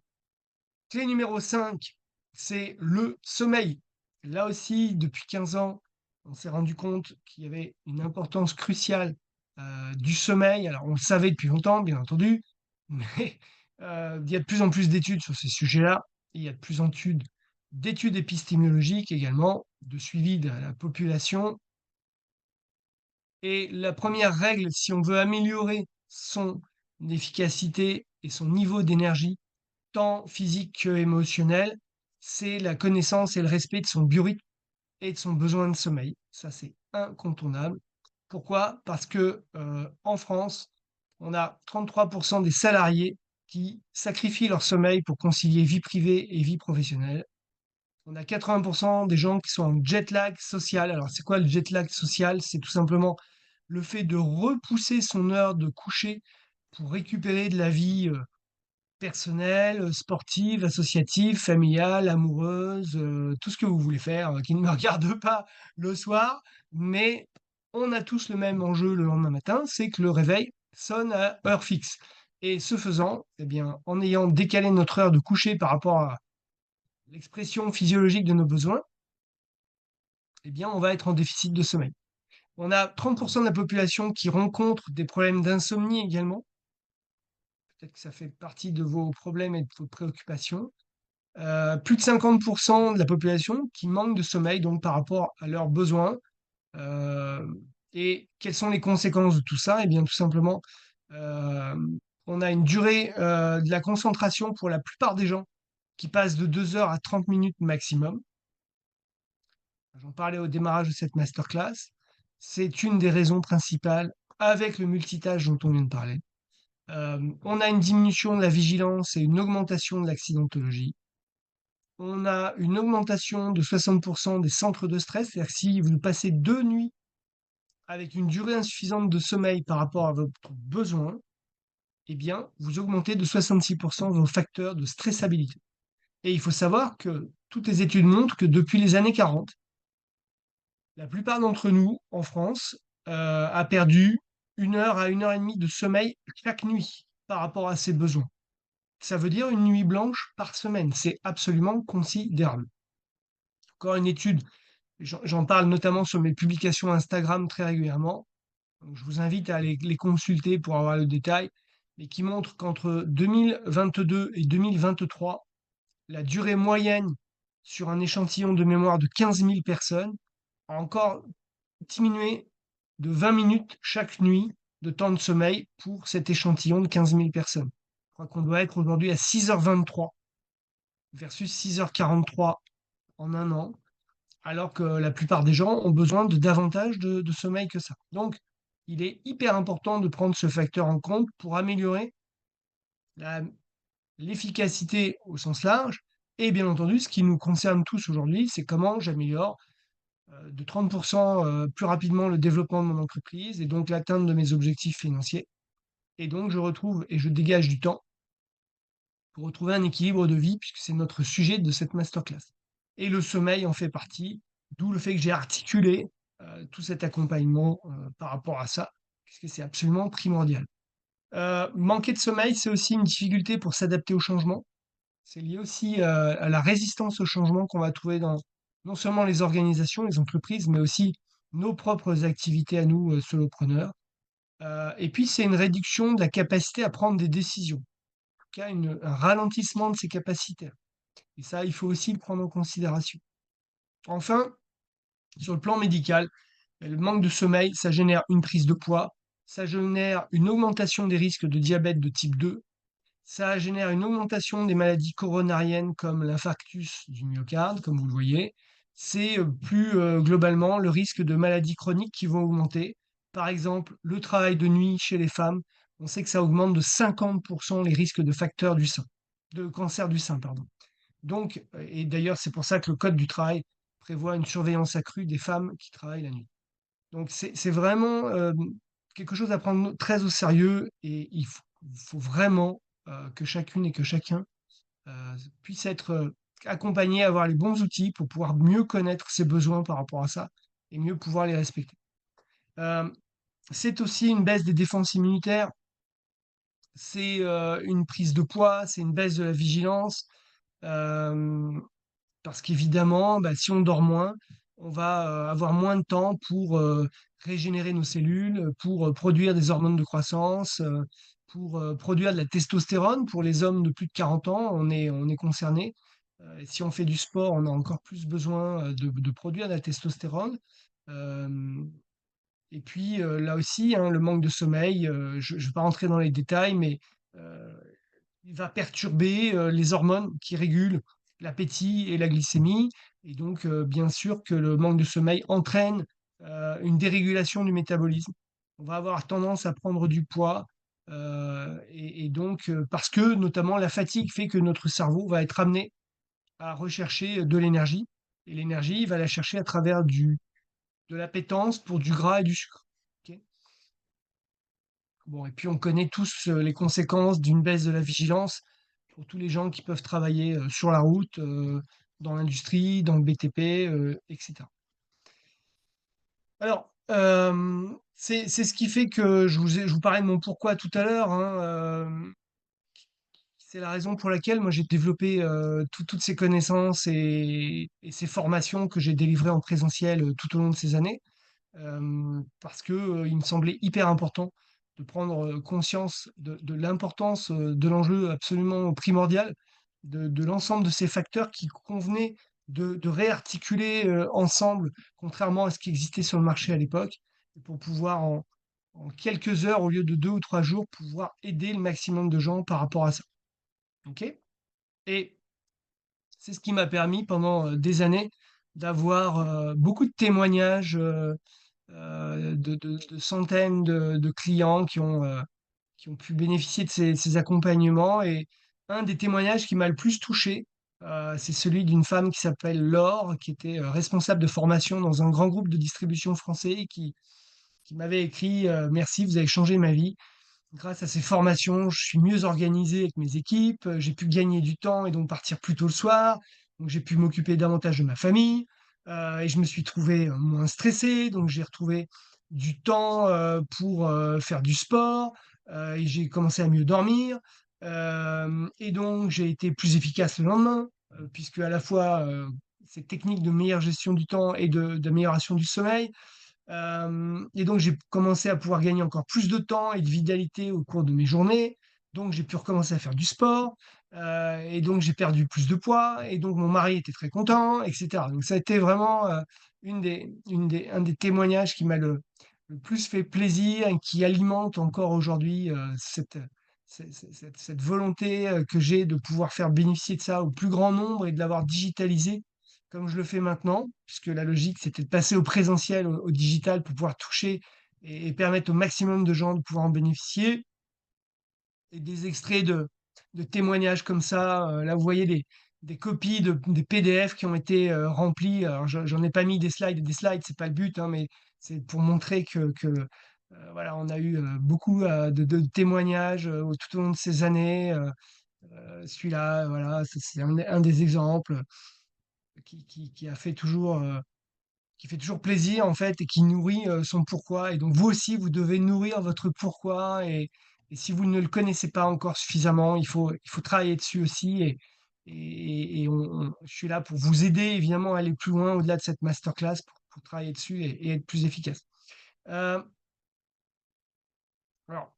Clé numéro 5, c'est le sommeil. Là aussi, depuis 15 ans, on s'est rendu compte qu'il y avait une importance cruciale du sommeil. Alors, on le savait depuis longtemps, bien entendu, mais il y a de plus en plus d'études sur ces sujets-là. Il y a de plus en plus d'études épistémologiques également, de suivi de la population. Et la première règle, si on veut améliorer son efficacité et son niveau d'énergie, tant physique que émotionnel, c'est la connaissance et le respect de son biorhythme et de son besoin de sommeil. Ça, c'est incontournable. Pourquoi? Parce que en France, on a 33% des salariés qui sacrifient leur sommeil pour concilier vie privée et vie professionnelle. On a 80% des gens qui sont en jet lag social. Alors, c'est quoi le jet lag social? C'est tout simplement le fait de repousser son heure de coucher pour récupérer de la vie personnelle, sportive, associative, familiale, amoureuse, tout ce que vous voulez faire, qui ne me regarde pas le soir. Mais on a tous le même enjeu le lendemain matin, c'est que le réveil sonne à heure fixe. Et ce faisant, eh bien, en ayant décalé notre heure de coucher par rapport à l'expression physiologique de nos besoins, eh bien, on va être en déficit de sommeil. On a 30% de la population qui rencontre des problèmes d'insomnie également. Peut-être que ça fait partie de vos problèmes et de vos préoccupations. Plus de 50% de la population qui manque de sommeil, donc par rapport à leurs besoins. Euh, et quelles sont les conséquences de tout ça? Eh bien, tout simplement, euh, on a une durée de la concentration pour la plupart des gens qui passe de 2 heures à 30 minutes maximum. J'en parlais au démarrage de cette masterclass. C'est une des raisons principales avec le multitâche dont on vient de parler. On a une diminution de la vigilance et une augmentation de l'accidentologie. On a une augmentation de 60% des centres de stress, c'est-à-dire que si vous passez 2 nuits avec une durée insuffisante de sommeil par rapport à votre besoin, eh bien, vous augmentez de 66% vos facteurs de stressabilité. Et il faut savoir que toutes les études montrent que depuis les années 40, la plupart d'entre nous, en France, a perdu 1 heure à 1 heure et demie de sommeil chaque nuit par rapport à ses besoins. Ça veut dire une nuit blanche par semaine. C'est absolument considérable. Encore une étude, j'en parle notamment sur mes publications Instagram très régulièrement. Donc, je vous invite à les consulter pour avoir le détail, mais qui montre qu'entre 2022 et 2023, la durée moyenne sur un échantillon de mémoire de 15 000 personnes a encore diminué de 20 minutes chaque nuit de temps de sommeil pour cet échantillon de 15 000 personnes. Je crois qu'on doit être aujourd'hui à 6h23 versus 6h43 en un an, alors que la plupart des gens ont besoin de davantage de sommeil que ça. Donc, il est hyper important de prendre ce facteur en compte pour améliorer la- l'efficacité au sens large. Et bien entendu, ce qui nous concerne tous aujourd'hui, c'est comment j'améliore de 30% plus rapidement le développement de mon entreprise et donc l'atteinte de mes objectifs financiers. Et donc, je retrouve et je dégage du temps pour retrouver un équilibre de vie, puisque c'est notre sujet de cette masterclass. Et le sommeil en fait partie, d'où le fait que j'ai articulé tout cet accompagnement par rapport à ça, puisque c'est absolument primordial. Manquer de sommeil, c'est aussi une difficulté pour s'adapter au changement. C'est lié aussi à la résistance au changement qu'on va trouver dans non seulement les organisations, les entreprises, mais aussi nos propres activités à nous, solopreneurs. Et puis, c'est une réduction de la capacité à prendre des décisions, en tout cas un ralentissement de ses capacités. Et ça, il faut aussi le prendre en considération. Enfin, sur le plan médical, le manque de sommeil, ça génère une prise de poids, ça génère une augmentation des risques de diabète de type 2, ça génère une augmentation des maladies coronariennes comme l'infarctus du myocarde, comme vous le voyez. C'est plus globalement le risque de maladies chroniques qui vont augmenter. Par exemple, le travail de nuit chez les femmes, on sait que ça augmente de 50% les risques de facteurs du sein, de cancer du sein, pardon. Donc, et d'ailleurs, c'est pour ça que le Code du travail prévoit une surveillance accrue des femmes qui travaillent la nuit. Donc, c'est vraiment quelque chose à prendre très au sérieux et il faut vraiment que chacune et que chacun puisse être accompagné, avoir les bons outils pour pouvoir mieux connaître ses besoins par rapport à ça et mieux pouvoir les respecter. Euh, c'est aussi une baisse des défenses immunitaires, c'est une prise de poids, c'est une baisse de la vigilance. euh, Parce qu'évidemment, bah, si on dort moins, on va avoir moins de temps pour régénérer nos cellules, pour produire des hormones de croissance, pour produire de la testostérone. Pour les hommes de plus de 40 ans, on est concerné. Et si on fait du sport, on a encore plus besoin de produire de la testostérone. Euh, et puis là aussi, hein, le manque de sommeil, je ne vais pas rentrer dans les détails, mais euh, il va perturber les hormones qui régulent l'appétit et la glycémie. Et donc, bien sûr que le manque de sommeil entraîne une dérégulation du métabolisme. On va avoir tendance à prendre du poids. Et donc, parce que notamment la fatigue fait que notre cerveau va être amené à rechercher de l'énergie. Et l'énergie, il va la chercher à travers de l'appétence pour du gras et du sucre. Ok. Bon, et puis on connaît tous les conséquences d'une baisse de la vigilance pour tous les gens qui peuvent travailler sur la route, dans l'industrie, dans le BTP, etc. Alors, c'est ce qui fait que je vous parlais de mon pourquoi tout à l'heure, hein, c'est la raison pour laquelle moi j'ai développé toutes ces connaissances et ces formations que j'ai délivrées en présentiel tout au long de ces années. Parce que, il me semblait hyper important de prendre, conscience de l'importance, de l'enjeu absolument primordial, de l'ensemble de ces facteurs qui convenaient de réarticuler, ensemble, contrairement à ce qui existait sur le marché à l'époque, et pour pouvoir en quelques heures, au lieu de 2 ou 3 jours, pouvoir aider le maximum de gens par rapport à ça. OK? Et c'est ce qui m'a permis pendant, des années d'avoir, beaucoup de témoignages, de centaines de clients qui ont pu bénéficier de ces accompagnements. Et un des témoignages qui m'a le plus touché, c'est celui d'une femme qui s'appelle Laure, qui était responsable de formation dans un grand groupe de distribution français et qui m'avait écrit Merci, vous avez changé ma vie. Grâce à ces formations, je suis mieux organisé avec mes équipes, j'ai pu gagner du temps et donc partir plus tôt le soir. Donc j'ai pu m'occuper davantage de ma famille, et je me suis trouvé moins stressé. Donc j'ai retrouvé du temps pour faire du sport, et j'ai commencé à mieux dormir. Et donc j'ai été plus efficace le lendemain, puisque à la fois cette technique de meilleure gestion du temps et d'amélioration du sommeil. Et donc, j'ai commencé à pouvoir gagner encore plus de temps et de vitalité au cours de mes journées. Donc, j'ai pu recommencer à faire du sport. Et donc, j'ai perdu plus de poids. Et donc, mon mari était très content, etc. Donc, ça a été vraiment un des témoignages qui m'a le plus fait plaisir et qui alimente encore aujourd'hui cette volonté que j'ai de pouvoir faire bénéficier de ça au plus grand nombre et de l'avoir digitalisé comme je le fais maintenant, puisque la logique, c'était de passer au présentiel, au digital, pour pouvoir toucher et permettre au maximum de gens de pouvoir en bénéficier. Et des extraits de témoignages comme ça, là, vous voyez des copies des PDF qui ont été remplis. Alors, j'en ai pas mis des slides et des slides, c'est pas le but, hein, mais c'est pour montrer voilà, on a eu beaucoup de témoignages tout au long de ces années. Celui-là, voilà, c'est un des exemples qui a fait toujours, qui fait toujours plaisir en fait et qui nourrit son pourquoi. Et donc vous aussi, vous devez nourrir votre pourquoi. Et si vous ne le connaissez pas encore suffisamment, il faut travailler dessus aussi. Je suis là pour vous aider évidemment à aller plus loin au-delà de cette masterclass pour travailler dessus et être plus efficace. Euh, alors,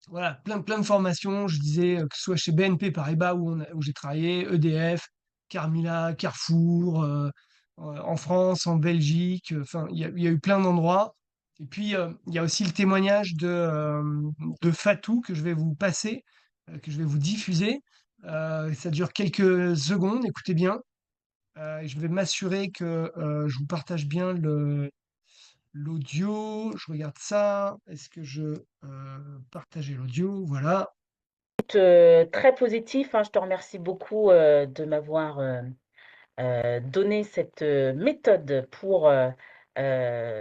voilà, plein de formations. Je disais que ce soit chez BNP Paribas où j'ai travaillé, EDF, Carmila, Carrefour, en France, en Belgique. Enfin, il y a eu plein d'endroits. Et puis, il y a aussi le témoignage de Fatou que je vais vous passer, que je vais vous diffuser. Ça dure quelques secondes, écoutez bien. Et je vais m'assurer que je vous partage bien l'audio. Je regarde ça. Est-ce que je partageais l'audio? Voilà. Très positif, hein. Je te remercie beaucoup de m'avoir donné cette méthode pour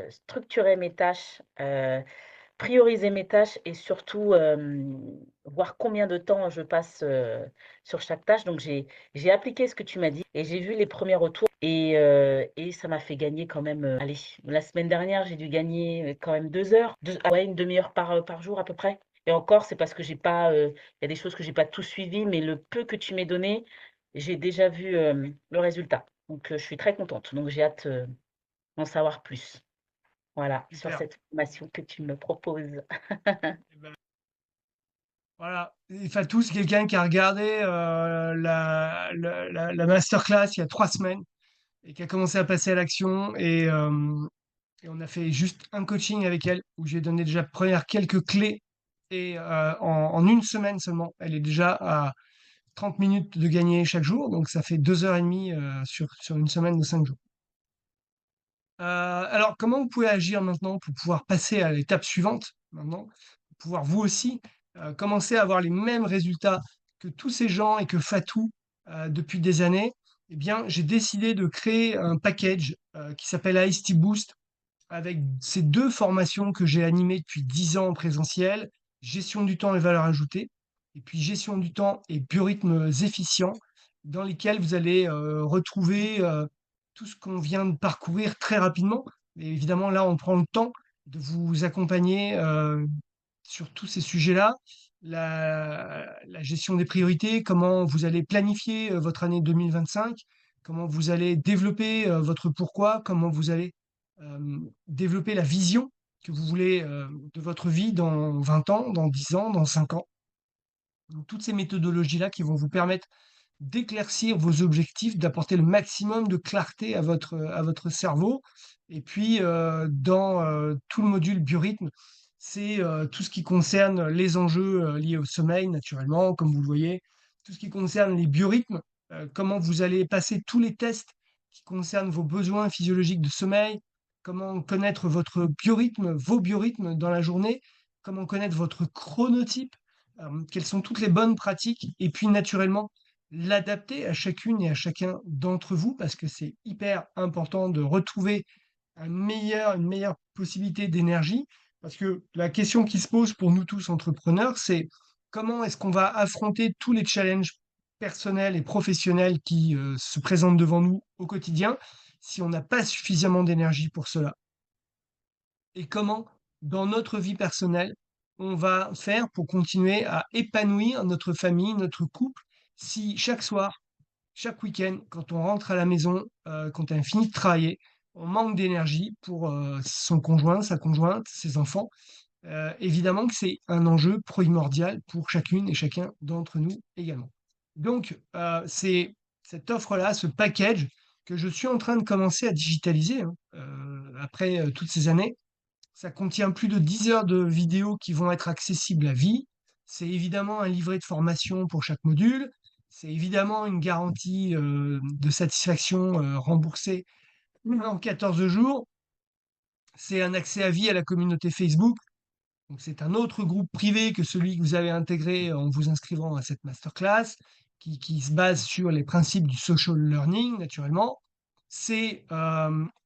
structurer mes tâches, prioriser mes tâches et surtout voir combien de temps je passe sur chaque tâche. Donc j'ai appliqué ce que tu m'as dit et j'ai vu les premiers retours et ça m'a fait gagner quand même. Allez, la semaine dernière, j'ai dû gagner quand même 2 heures, ouais, une demi-heure par jour à peu près. Et encore, c'est parce que j'ai pas, il y a des choses que j'ai pas tout suivi, mais le peu que tu m'as donné, j'ai déjà vu le résultat. Donc je suis très contente. Donc j'ai hâte d'en savoir plus. Voilà, sur Super. cette formation que tu me proposes. Eh ben, voilà. Et Fatou, c'est quelqu'un qui a regardé la masterclass il y a 3 semaines et qui a commencé à passer à l'action. Et on a fait juste un coaching avec elle où j'ai donné déjà première quelques clés. Et en une semaine seulement, elle est déjà à 30 minutes de gagner chaque jour. Donc ça fait 2 heures et demie sur une semaine de 5 jours. Alors, comment vous pouvez agir maintenant pour pouvoir passer à l'étape suivante maintenant, pour pouvoir vous aussi commencer à avoir les mêmes résultats que tous ces gens et que Fatou depuis des années? Eh bien, j'ai décidé de créer un package qui s'appelle ICT Boost avec ces deux formations que j'ai animées depuis 10 ans en présentiel, gestion du temps et valeur ajoutée, et puis gestion du temps et biorhythmes efficients, dans lesquels vous allez retrouver tout ce qu'on vient de parcourir très rapidement. Et évidemment, là, on prend le temps de vous accompagner sur tous ces sujets-là. La gestion des priorités, comment vous allez planifier votre année 2025, comment vous allez développer votre pourquoi, comment vous allez développer la vision que vous voulez de votre vie dans 20 ans, dans 10 ans, dans 5 ans. Donc, toutes ces méthodologies-là qui vont vous permettre d'éclaircir vos objectifs, d'apporter le maximum de clarté à votre cerveau. Et puis, dans tout le module biorhythme, c'est tout ce qui concerne les enjeux liés au sommeil, naturellement, comme vous le voyez, tout ce qui concerne les biorhythmes, comment vous allez passer tous les tests qui concernent vos besoins physiologiques de sommeil, comment connaître votre biorhythme, vos biorhythmes dans la journée, comment connaître votre chronotype, quelles sont toutes les bonnes pratiques, et puis naturellement, l'adapter à chacune et à chacun d'entre vous, parce que c'est hyper important de retrouver une meilleure possibilité d'énergie. Parce que la question qui se pose pour nous tous entrepreneurs, c'est comment est-ce qu'on va affronter tous les challenges personnels et professionnels qui se présentent devant nous au quotidien si on n'a pas suffisamment d'énergie pour cela? Et comment, dans notre vie personnelle, on va faire pour continuer à épanouir notre famille, notre couple, si chaque soir, chaque week-end, quand on rentre à la maison, quand on a fini de travailler, on manque d'énergie pour son conjoint, sa conjointe, ses enfants. Évidemment que c'est un enjeu primordial pour chacune et chacun d'entre nous également. Donc, c'est cette offre-là, ce package que je suis en train de commencer à digitaliser hein, après toutes ces années. Ça contient plus de 10 heures de vidéos qui vont être accessibles à vie. C'est évidemment un livret de formation pour chaque module. C'est évidemment une garantie de satisfaction remboursée en 14 jours. C'est un accès à vie à la communauté Facebook. Donc c'est un autre groupe privé que celui que vous avez intégré en vous inscrivant à cette masterclass, qui se base sur les principes du social learning, naturellement. C'est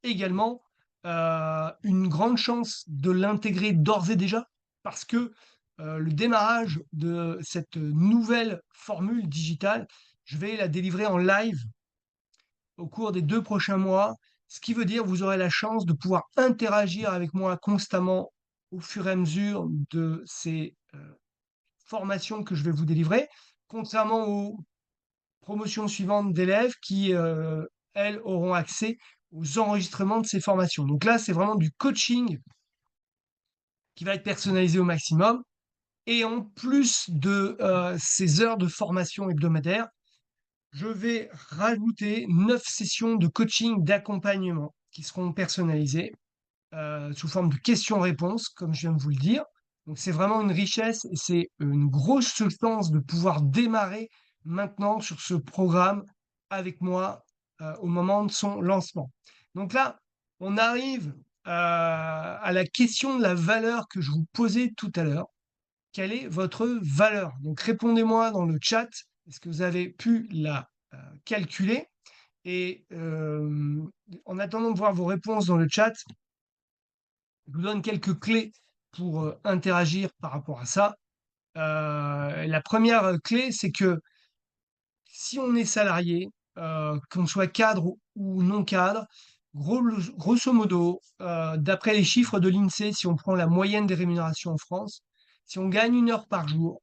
également une grande chance de l'intégrer d'ores et déjà, parce que le démarrage de cette nouvelle formule digitale, je vais la délivrer en live au cours des 2 prochains mois, ce qui veut dire que vous aurez la chance de pouvoir interagir avec moi constamment au fur et à mesure de ces formations que je vais vous délivrer, contrairement aux promotions suivantes d'élèves qui, elles, auront accès aux enregistrements de ces formations. Donc là, c'est vraiment du coaching qui va être personnalisé au maximum. Et en plus de ces heures de formation hebdomadaire, je vais rajouter 9 sessions de coaching d'accompagnement qui seront personnalisées sous forme de questions-réponses, comme je viens de vous le dire. Donc c'est vraiment une richesse et c'est une grosse chance de pouvoir démarrer maintenant sur ce programme avec moi au moment de son lancement. Donc là, on arrive à la question de la valeur que je vous posais tout à l'heure. Quelle est votre valeur? Donc répondez-moi dans le chat. Est-ce que vous avez pu la calculer? Et en attendant de voir vos réponses dans le chat, je vous donne quelques clés pour interagir par rapport à ça. La première clé, c'est que si on est salarié, qu'on soit cadre ou non cadre, grosso modo, d'après les chiffres de l'INSEE, si on prend la moyenne des rémunérations en France, si on gagne 1 heure par jour,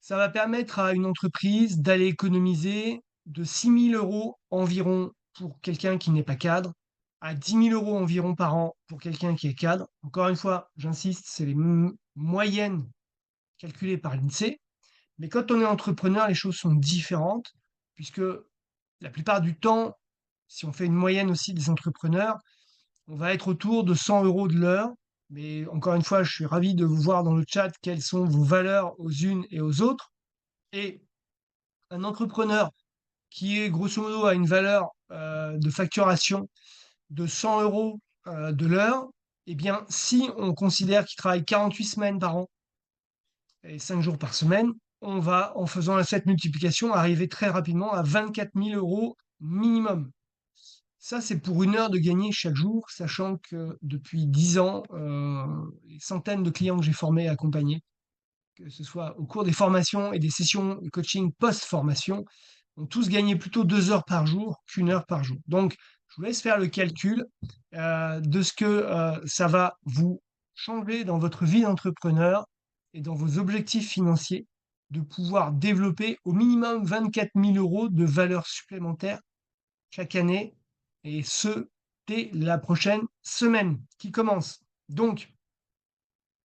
ça va permettre à une entreprise d'aller économiser de 6 000 € environ pour quelqu'un qui n'est pas cadre, à 10 000 € environ par an pour quelqu'un qui est cadre. Encore une fois, j'insiste, c'est les moyennes calculées par l'INSEE. Mais quand on est entrepreneur, les choses sont différentes, puisque la plupart du temps, si on fait une moyenne aussi des entrepreneurs, on va être autour de 100 € de l'heure. Mais encore une fois, je suis ravi de vous voir dans le chat quelles sont vos valeurs aux unes et aux autres. Et un entrepreneur qui est grosso modo à une valeur de facturation de 100 € de l'heure, eh bien, si on considère qu'il travaille 48 semaines par an et 5 jours par semaine, on va, en faisant cette multiplication, arriver très rapidement à 24 000 € minimum. Ça, c'est pour 1 heure de gagner chaque jour, sachant que depuis 10 ans, les centaines de clients que j'ai formés et accompagnés, que ce soit au cours des formations et des sessions de coaching post-formation, ont tous gagné plutôt 2 heures par jour qu'1 heure par jour. Donc, je vous laisse faire le calcul de ce que ça va vous changer dans votre vie d'entrepreneur et dans vos objectifs financiers, de pouvoir développer au minimum 24 000 € de valeur supplémentaire chaque année, et ce, dès la prochaine semaine qui commence. Donc,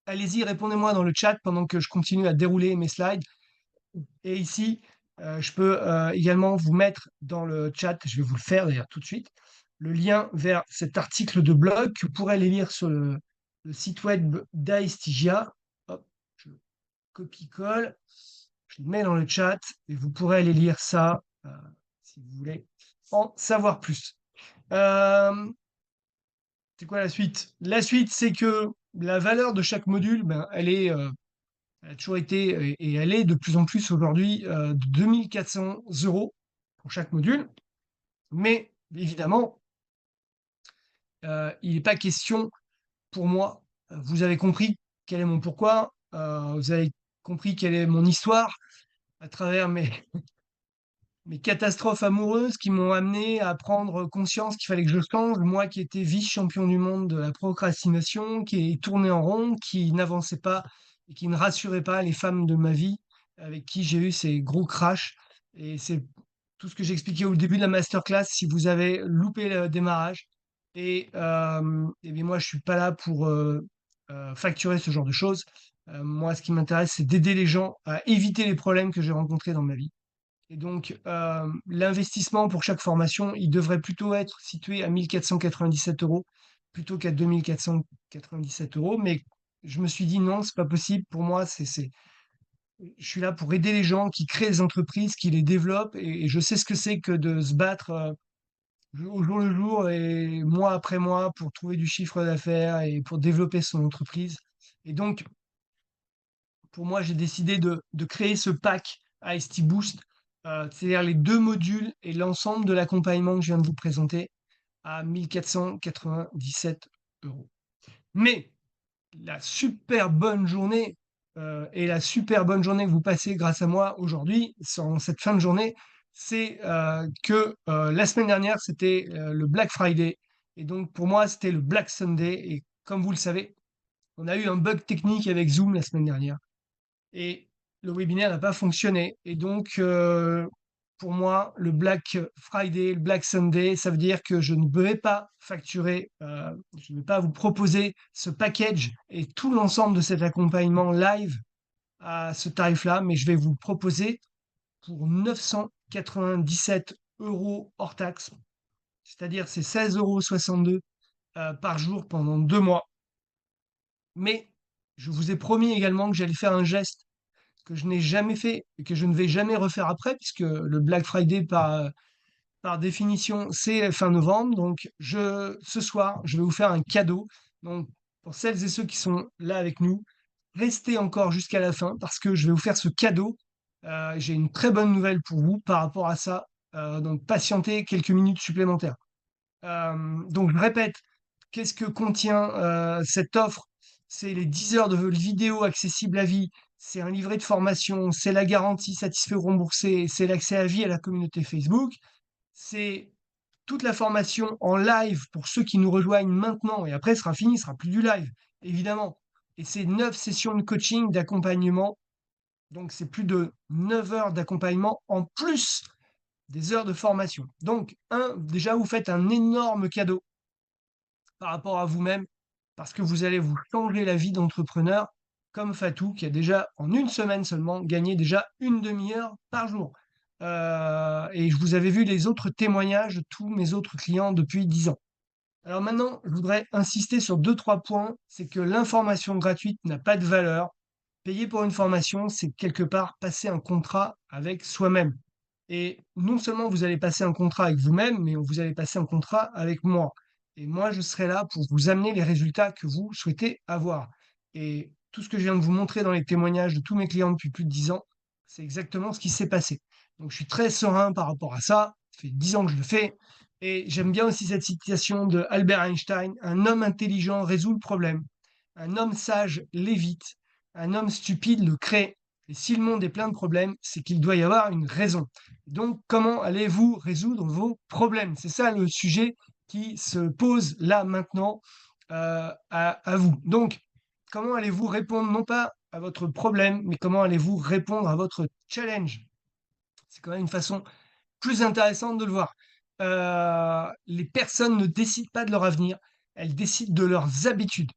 allez-y, répondez-moi dans le chat pendant que je continue à dérouler mes slides. Et ici, je peux également vous mettre dans le chat, je vais vous le faire d'ailleurs tout de suite, le lien vers cet article de blog que vous pourrez aller lire sur le site web d'Aestigia. Hop, je copie-colle, je le mets dans le chat et vous pourrez aller lire ça si vous voulez en savoir plus. C'est quoi la suite? La suite, c'est que la valeur de chaque module, ben, elle a toujours été et elle est de plus en plus aujourd'hui de 2 400 € pour chaque module. Mais évidemment, il n'est pas question pour moi, vous avez compris quel est mon pourquoi, vous avez compris quelle est mon histoire à travers mes catastrophes amoureuses qui m'ont amené à prendre conscience qu'il fallait que je change. Moi qui étais vice-champion du monde de la procrastination, qui tournait en rond, qui n'avançait pas et qui ne rassurait pas les femmes de ma vie, avec qui j'ai eu ces gros crashs. Et c'est tout ce que j'expliquais au début de la masterclass. Si vous avez loupé le démarrage, et bien moi je suis pas là pour facturer ce genre de choses. Moi, ce qui m'intéresse, c'est d'aider les gens à éviter les problèmes que j'ai rencontrés dans ma vie. Et donc, l'investissement pour chaque formation, il devrait plutôt être situé à 1 497 € plutôt qu'à 2 497 €. Mais je me suis dit: «Non, c'est pas possible pour moi, je suis là pour aider les gens qui créent des entreprises, qui les développent et je sais ce que c'est que de se battre, au jour le jour et mois après mois pour trouver du chiffre d'affaires et pour développer son entreprise». Et donc, pour moi, j'ai décidé de créer ce pack AST Boost c'est-à-dire les 2 modules et l'ensemble de l'accompagnement que je viens de vous présenter à 1 497 €. Mais la super bonne journée, et la super bonne journée que vous passez grâce à moi aujourd'hui, en cette fin de journée, c'est, que, la semaine dernière, c'était, le Black Friday et donc pour moi, c'était le Black Sunday et comme vous le savez, on a eu un bug technique avec Zoom la semaine dernière et le webinaire n'a pas fonctionné et donc pour moi, le Black Friday, le Black Sunday, ça veut dire que je ne vais pas facturer, je ne vais pas vous proposer ce package et tout l'ensemble de cet accompagnement live à ce tarif-là, mais je vais vous le proposer pour 997 € hors taxe, c'est-à-dire c'est 16,62 € par jour pendant 2 mois. Mais je vous ai promis également que j'allais faire un geste que je n'ai jamais fait et que je ne vais jamais refaire après, puisque le Black Friday, par définition, c'est fin novembre. Donc, ce soir, je vais vous faire un cadeau. Donc, pour celles et ceux qui sont là avec nous, restez encore jusqu'à la fin parce que je vais vous faire ce cadeau. J'ai une très bonne nouvelle pour vous par rapport à ça. Donc, patientez quelques minutes supplémentaires. Donc je répète, qu'est-ce que contient, cette offre? C'est les 10 heures de vidéo accessibles à vie, c'est un livret de formation, c'est la garantie satisfait ou remboursé, c'est l'accès à vie à la communauté Facebook, c'est toute la formation en live pour ceux qui nous rejoignent maintenant et après ce sera fini, ce sera plus du live, évidemment et c'est 9 sessions de coaching, d'accompagnement, donc c'est plus de 9 heures d'accompagnement en plus des heures de formation. Donc déjà vous faites un énorme cadeau par rapport à vous-même, parce que vous allez vous changer la vie d'entrepreneur, comme Fatou, qui a déjà, en une semaine seulement, gagné déjà une demi-heure par jour. Et je vous avais vu les autres témoignages de tous mes autres clients depuis 10 ans. Alors maintenant, je voudrais insister sur deux, trois points. C'est que l'information gratuite n'a pas de valeur. Payer pour une formation, c'est quelque part passer un contrat avec soi-même. Et non seulement vous allez passer un contrat avec vous-même, mais vous allez passer un contrat avec moi. Et moi, je serai là pour vous amener les résultats que vous souhaitez avoir. Et tout ce que je viens de vous montrer dans les témoignages de tous mes clients depuis plus de 10 ans, c'est exactement ce qui s'est passé. Donc, je suis très serein par rapport à ça. Ça fait 10 ans que je le fais. Et j'aime bien aussi cette citation de Albert Einstein: un homme intelligent résout le problème, un homme sage l'évite, un homme stupide le crée. Et si le monde est plein de problèmes, c'est qu'il doit y avoir une raison. Donc, comment allez-vous résoudre vos problèmes? C'est ça le sujet qui se pose là maintenant à vous. Donc, comment allez-vous répondre non pas à votre problème, mais comment allez-vous répondre à votre challenge? C'est quand même une façon plus intéressante de le voir. Les personnes ne décident pas de leur avenir, elles décident de leurs habitudes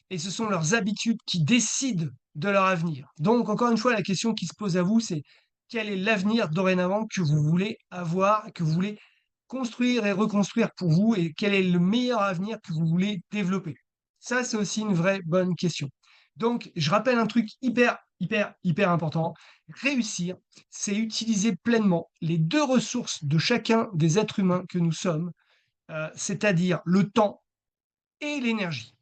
et ce sont leurs habitudes qui décident de leur avenir. Donc, encore une fois, la question qui se pose à vous, c'est quel est l'avenir dorénavant que vous voulez avoir, que vous voulez construire et reconstruire pour vous, et quel est le meilleur avenir que vous voulez développer? Ça, c'est aussi une vraie bonne question. Donc, je rappelle un truc hyper, hyper, hyper important. Réussir, c'est utiliser pleinement les deux ressources de chacun des êtres humains que nous sommes, c'est-à-dire le temps et l'énergie.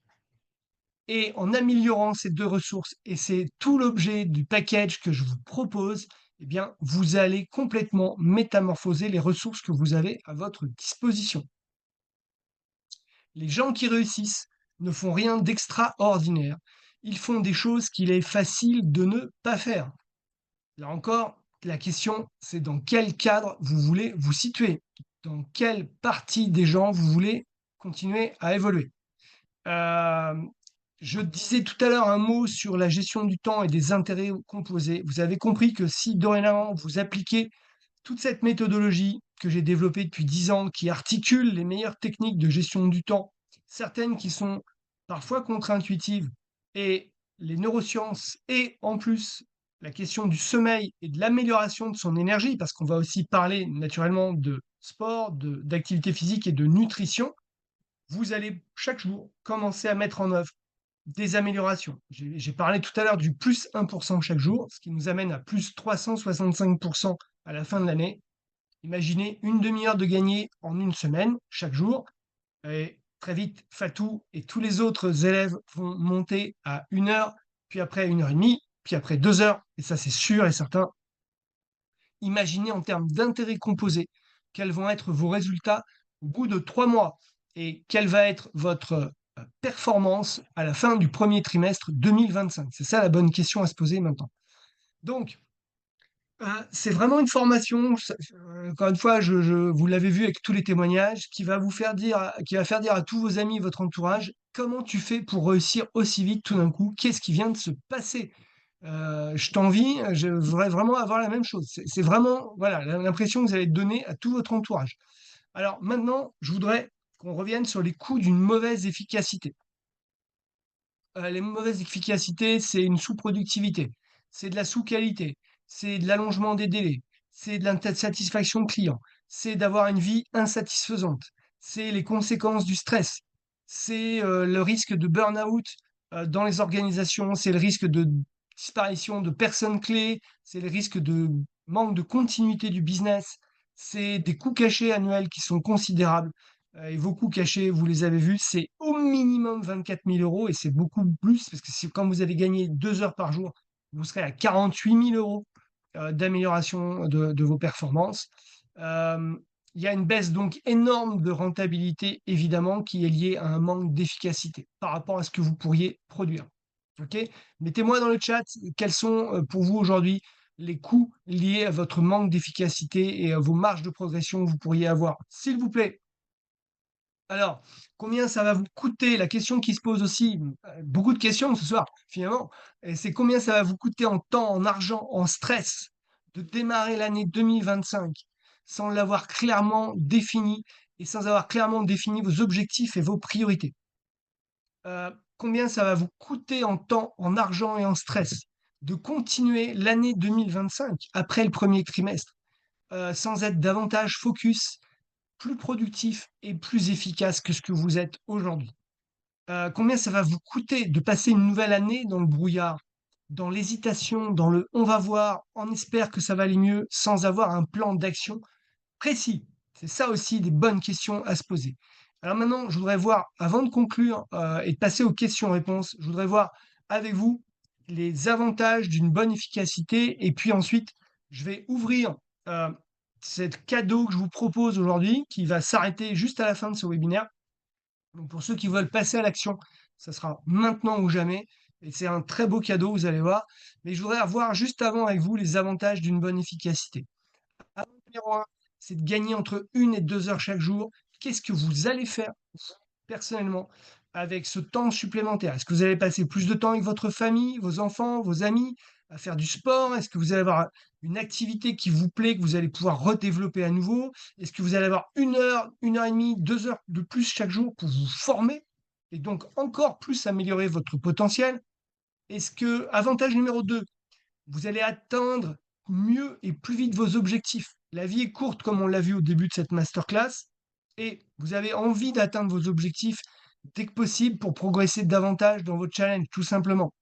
Et en améliorant ces 2 ressources, et c'est tout l'objet du package que je vous propose, eh bien, vous allez complètement métamorphoser les ressources que vous avez à votre disposition. Les gens qui réussissent ne font rien d'extraordinaire. Ils font des choses qu'il est facile de ne pas faire. Là encore, la question, c'est dans quel cadre vous voulez vous situer, dans quelle partie des gens vous voulez continuer à évoluer. Je disais tout à l'heure un mot sur la gestion du temps et des intérêts composés. Vous avez compris que si dorénavant vous appliquez toute cette méthodologie que j'ai développée depuis 10 ans, qui articule les meilleures techniques de gestion du temps, certaines qui sont parfois contre-intuitives, et les neurosciences, et en plus la question du sommeil et de l'amélioration de son énergie, parce qu'on va aussi parler naturellement de sport, d'activité physique et de nutrition, vous allez chaque jour commencer à mettre en œuvre des améliorations. J'ai parlé tout à l'heure du plus 1% chaque jour, ce qui nous amène à plus 365% à la fin de l'année. Imaginez une demi-heure de gagné en une semaine, chaque jour. Et très vite, Fatou et tous les autres élèves vont monter à 1 heure, puis après 1 heure et demie, puis après 2 heures. Et ça, c'est sûr et certain. imaginez en termes d'intérêts composés quels vont être vos résultats au bout de 3 mois et quelle va être votre performance à la fin du premier trimestre 2025. C'est ça la bonne question à se poser maintenant. Donc, c'est vraiment une formation, encore une fois, vous l'avez vu avec tous les témoignages, qui va faire dire à tous vos amis, votre entourage, comment tu fais pour réussir aussi vite tout d'un coup? Qu'est-ce qui vient de se passer? Je t'envie, je voudrais vraiment avoir la même chose. C'est vraiment, voilà, l'impression que vous allez donner à tout votre entourage. Alors maintenant, je voudrais qu'on revienne sur les coûts d'une mauvaise efficacité. Les mauvaises efficacités, c'est une sous-productivité, c'est de la sous-qualité, c'est de l'allongement des délais, c'est de l'insatisfaction client, c'est d'avoir une vie insatisfaisante, c'est les conséquences du stress, c'est le risque de burn-out dans les organisations, c'est le risque de disparition de personnes clés, c'est le risque de manque de continuité du business, c'est des coûts cachés annuels qui sont considérables. Et vos coûts cachés, vous les avez vus, c'est au minimum 24 000 € et c'est beaucoup plus parce que quand vous allez gagner 2 heures par jour, vous serez à 48 000 € d'amélioration de vos performances. Euh, il y a une baisse donc énorme de rentabilité, évidemment, qui est liée à un manque d'efficacité par rapport à ce que vous pourriez produire. Ok? Mettez-moi dans le chat quels sont pour vous aujourd'hui les coûts liés à votre manque d'efficacité et à vos marges de progression que vous pourriez avoir. S'il vous plaît. Alors, combien ça va vous coûter? La question qui se pose aussi, beaucoup de questions ce soir, finalement, et c'est combien ça va vous coûter en temps, en argent, en stress de démarrer l'année 2025 sans l'avoir clairement défini et sans avoir clairement défini vos objectifs et vos priorités. Combien ça va vous coûter en temps, en argent et en stress de continuer l'année 2025 après le premier trimestre sans être davantage focus, plus productif et plus efficace que ce que vous êtes aujourd'hui. Combien ça va vous coûter de passer une nouvelle année dans le brouillard, dans l'hésitation, dans le on va voir, on espère que ça va aller mieux, sans avoir un plan d'action précis? C'est ça aussi des bonnes questions à se poser. Alors maintenant, je voudrais voir, avant de conclure et de passer aux questions-réponses, je voudrais voir avec vous les avantages d'une bonne efficacité et puis ensuite, je vais ouvrir euh, ce cadeau que je vous propose aujourd'hui qui va s'arrêter juste à la fin de ce webinaire. Donc pour ceux qui veulent passer à l'action, ça sera maintenant ou jamais. Et c'est un très beau cadeau, vous allez voir. Mais je voudrais voir juste avant avec vous les avantages d'une bonne efficacité. Numéro 1, c'est de gagner entre 1 et 2 heures chaque jour. Qu'est-ce que vous allez faire personnellement avec ce temps supplémentaire? Est-ce que vous allez passer plus de temps avec votre famille, vos enfants, vos amis, à faire du sport? Est-ce que vous allez avoir une activité qui vous plaît, que vous allez pouvoir redévelopper à nouveau? Est-ce que vous allez avoir 1 heure, 1 heure et demie, 2 heures de plus chaque jour pour vous former et donc encore plus améliorer votre potentiel? Est-ce que, avantage numéro 2, vous allez atteindre mieux et plus vite vos objectifs. La vie est courte, comme on l'a vu au début de cette masterclass, et vous avez envie d'atteindre vos objectifs dès que possible pour progresser davantage dans votre challenge, tout simplement.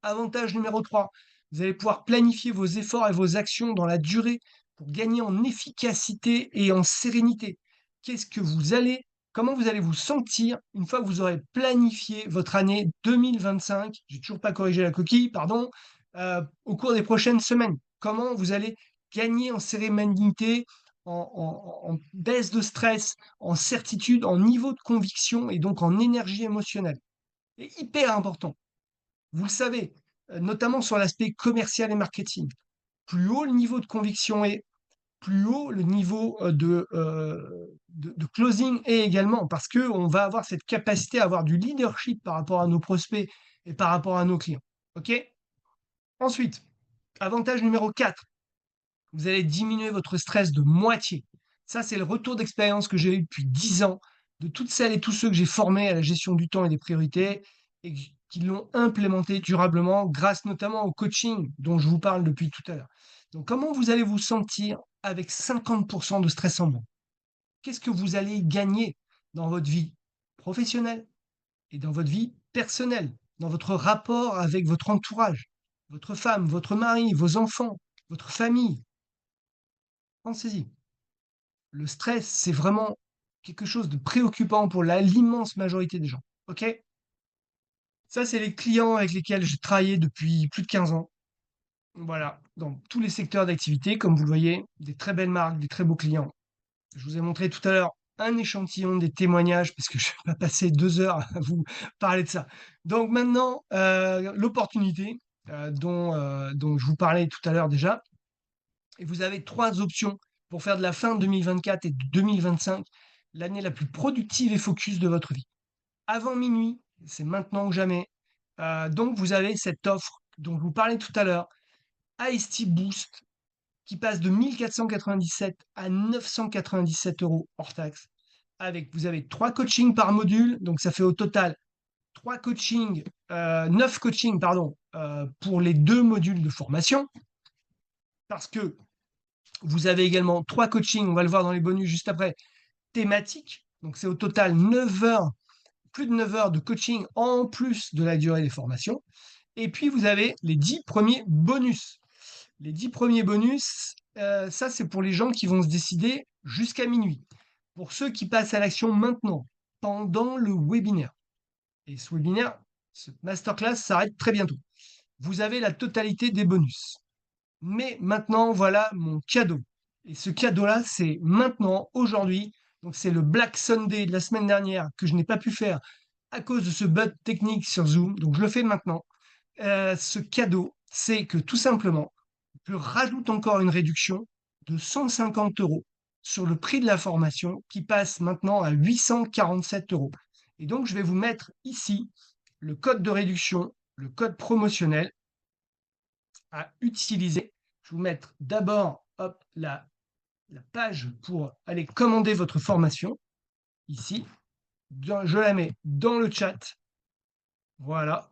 Avantage numéro 3, vous allez pouvoir planifier vos efforts et vos actions dans la durée pour gagner en efficacité et en sérénité. Comment vous allez vous sentir une fois que vous aurez planifié votre année 2025, j'ai toujours pas corrigé la coquille, pardon, au cours des prochaines semaines? Comment vous allez gagner en sérénité, en baisse de stress, en certitude, en niveau de conviction et donc en énergie émotionnelle? C'est hyper important. Vous le savez, notamment sur l'aspect commercial et marketing. Plus haut le niveau de conviction est, plus haut le niveau de closing est également, parce qu'on va avoir cette capacité à avoir du leadership par rapport à nos prospects et par rapport à nos clients. OK? Ensuite, avantage numéro 4, vous allez diminuer votre stress de moitié. Ça, c'est le retour d'expérience que j'ai eu depuis 10 ans de toutes celles et tous ceux que j'ai formés à la gestion du temps et des priorités et qui l'ont implémenté durablement grâce notamment au coaching dont je vous parle depuis tout à l'heure. Donc, comment vous allez vous sentir avec 50% de stress en moins? Qu'est-ce que vous allez gagner dans votre vie professionnelle et dans votre vie personnelle, dans votre rapport avec votre entourage, votre femme, votre mari, vos enfants, votre famille? Pensez-y. Le stress, c'est vraiment quelque chose de préoccupant pour l'immense majorité des gens. OK? Ça, c'est les clients avec lesquels j'ai travaillé depuis plus de 15 ans. Voilà, dans tous les secteurs d'activité, comme vous le voyez, des très belles marques, des très beaux clients. Je vous ai montré tout à l'heure un échantillon des témoignages parce que je vais pas passer 2 heures à vous parler de ça. Donc maintenant, l'opportunité, dont je vous parlais tout à l'heure déjà, et vous avez 3 options pour faire de la fin 2024 et de 2025 l'année la plus productive et focus de votre vie. Avant minuit, c'est maintenant ou jamais. Donc vous avez cette offre dont je vous parlais tout à l'heure, IST Boost, qui passe de 1 497 à 997 € hors taxe. Vous avez 3 coachings par module, donc ça fait au total 3 coachings, 9 coachings, pardon, pour les 2 modules de formation. Parce que vous avez également 3 coachings, on va le voir dans les bonus juste après, thématiques. Donc c'est au total 9 heures, plus de 9 heures de coaching en plus de la durée des formations. Et puis vous avez les 10 premiers bonus. Les 10 premiers bonus, ça c'est pour les gens qui vont se décider jusqu'à minuit. Pour ceux qui passent à l'action maintenant, pendant le webinaire. Et ce webinaire, cette masterclass s'arrête très bientôt. Vous avez la totalité des bonus. Mais maintenant, voilà mon cadeau. Et ce cadeau-là, c'est maintenant, aujourd'hui. Donc c'est le Black Sunday de la semaine dernière que je n'ai pas pu faire à cause de ce bug technique sur Zoom. Donc je le fais maintenant. Ce cadeau, c'est que tout simplement, je rajoute encore une réduction de 150 € sur le prix de la formation qui passe maintenant à 847 €. Et donc, je vais vous mettre ici le code de réduction, le code promotionnel à utiliser. Je vais vous mettre d'abord hop, la page pour aller commander votre formation ici. Je la mets dans le chat. Voilà.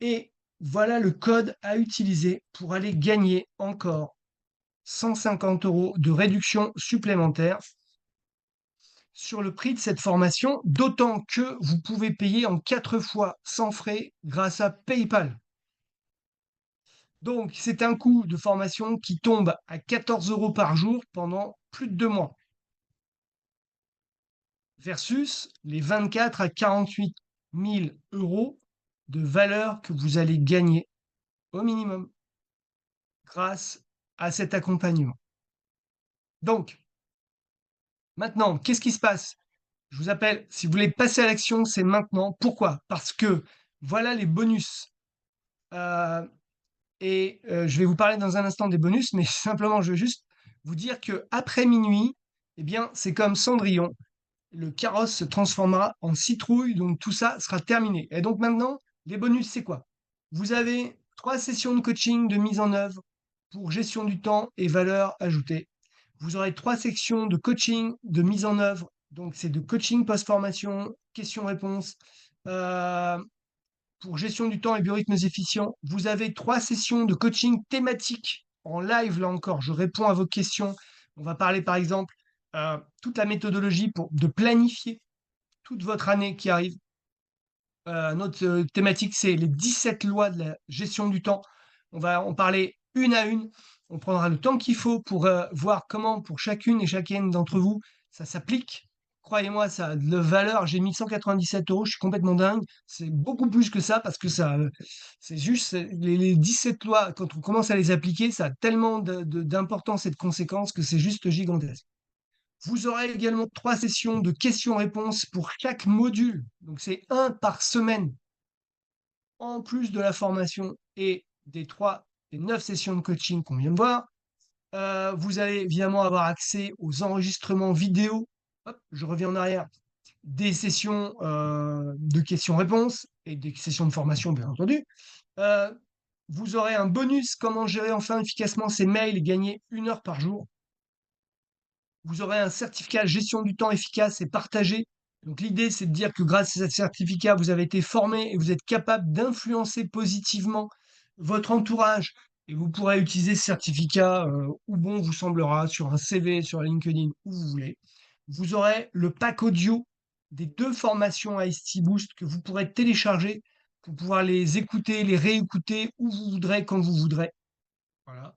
Et voilà le code à utiliser pour aller gagner encore 150 € de réduction supplémentaire sur le prix de cette formation, d'autant que vous pouvez payer en 4 fois sans frais grâce à PayPal. Donc, c'est un coût de formation qui tombe à 14 € par jour pendant plus de 2 mois, versus les 24 à 48 000 € de valeur que vous allez gagner au minimum grâce à cet accompagnement. Donc, maintenant, qu'est-ce qui se passe? Je vous appelle, si vous voulez passer à l'action, c'est maintenant. Pourquoi? Parce que voilà les bonus. Je vais vous parler dans un instant des bonus, mais simplement, je veux juste vous dire que après minuit, eh bien, c'est comme Cendrillon. Le carrosse se transformera en citrouille, donc tout ça sera terminé. Et donc maintenant, les bonus, c'est quoi? Vous avez 3 sessions de coaching de mise en œuvre pour gestion du temps et valeur ajoutée. Vous aurez 3 sections de coaching de mise en œuvre. Donc, c'est de coaching post-formation, questions-réponses, pour gestion du temps et biorhythmes efficients. Vous avez 3 sessions de coaching thématique en live, là encore. Je réponds à vos questions. On va parler, par exemple, toute la méthodologie de planifier toute votre année qui arrive. Notre thématique, c'est les 17 lois de la gestion du temps. On va en parler une à une. On prendra le temps qu'il faut pour voir comment, pour chacune et chacun d'entre vous, ça s'applique. Croyez-moi, ça a de valeur. J'ai mis 197 €, je suis complètement dingue. C'est beaucoup plus que ça parce que c'est juste les 17 lois, quand on commence à les appliquer, ça a tellement d'importance et de conséquences que c'est juste gigantesque. Vous aurez également 3 sessions de questions-réponses pour chaque module. Donc c'est un par semaine, en plus de la formation et des 9 sessions de coaching qu'on vient de voir. Vous allez évidemment avoir accès aux enregistrements vidéo. Hop, je reviens en arrière. Des sessions de questions-réponses et des sessions de formation, bien entendu. Vous aurez un bonus, comment gérer enfin efficacement ses mails et gagner 1 heure par jour. Vous aurez un certificat gestion du temps efficace et partagé. Donc l'idée, c'est de dire que grâce à ce certificat, vous avez été formé et vous êtes capable d'influencer positivement votre entourage. Et vous pourrez utiliser ce certificat où bon vous semblera, sur un CV, sur LinkedIn, où vous voulez. Vous aurez le pack audio des 2 formations à IST Boost que vous pourrez télécharger pour pouvoir les écouter, les réécouter où vous voudrez, quand vous voudrez. Voilà.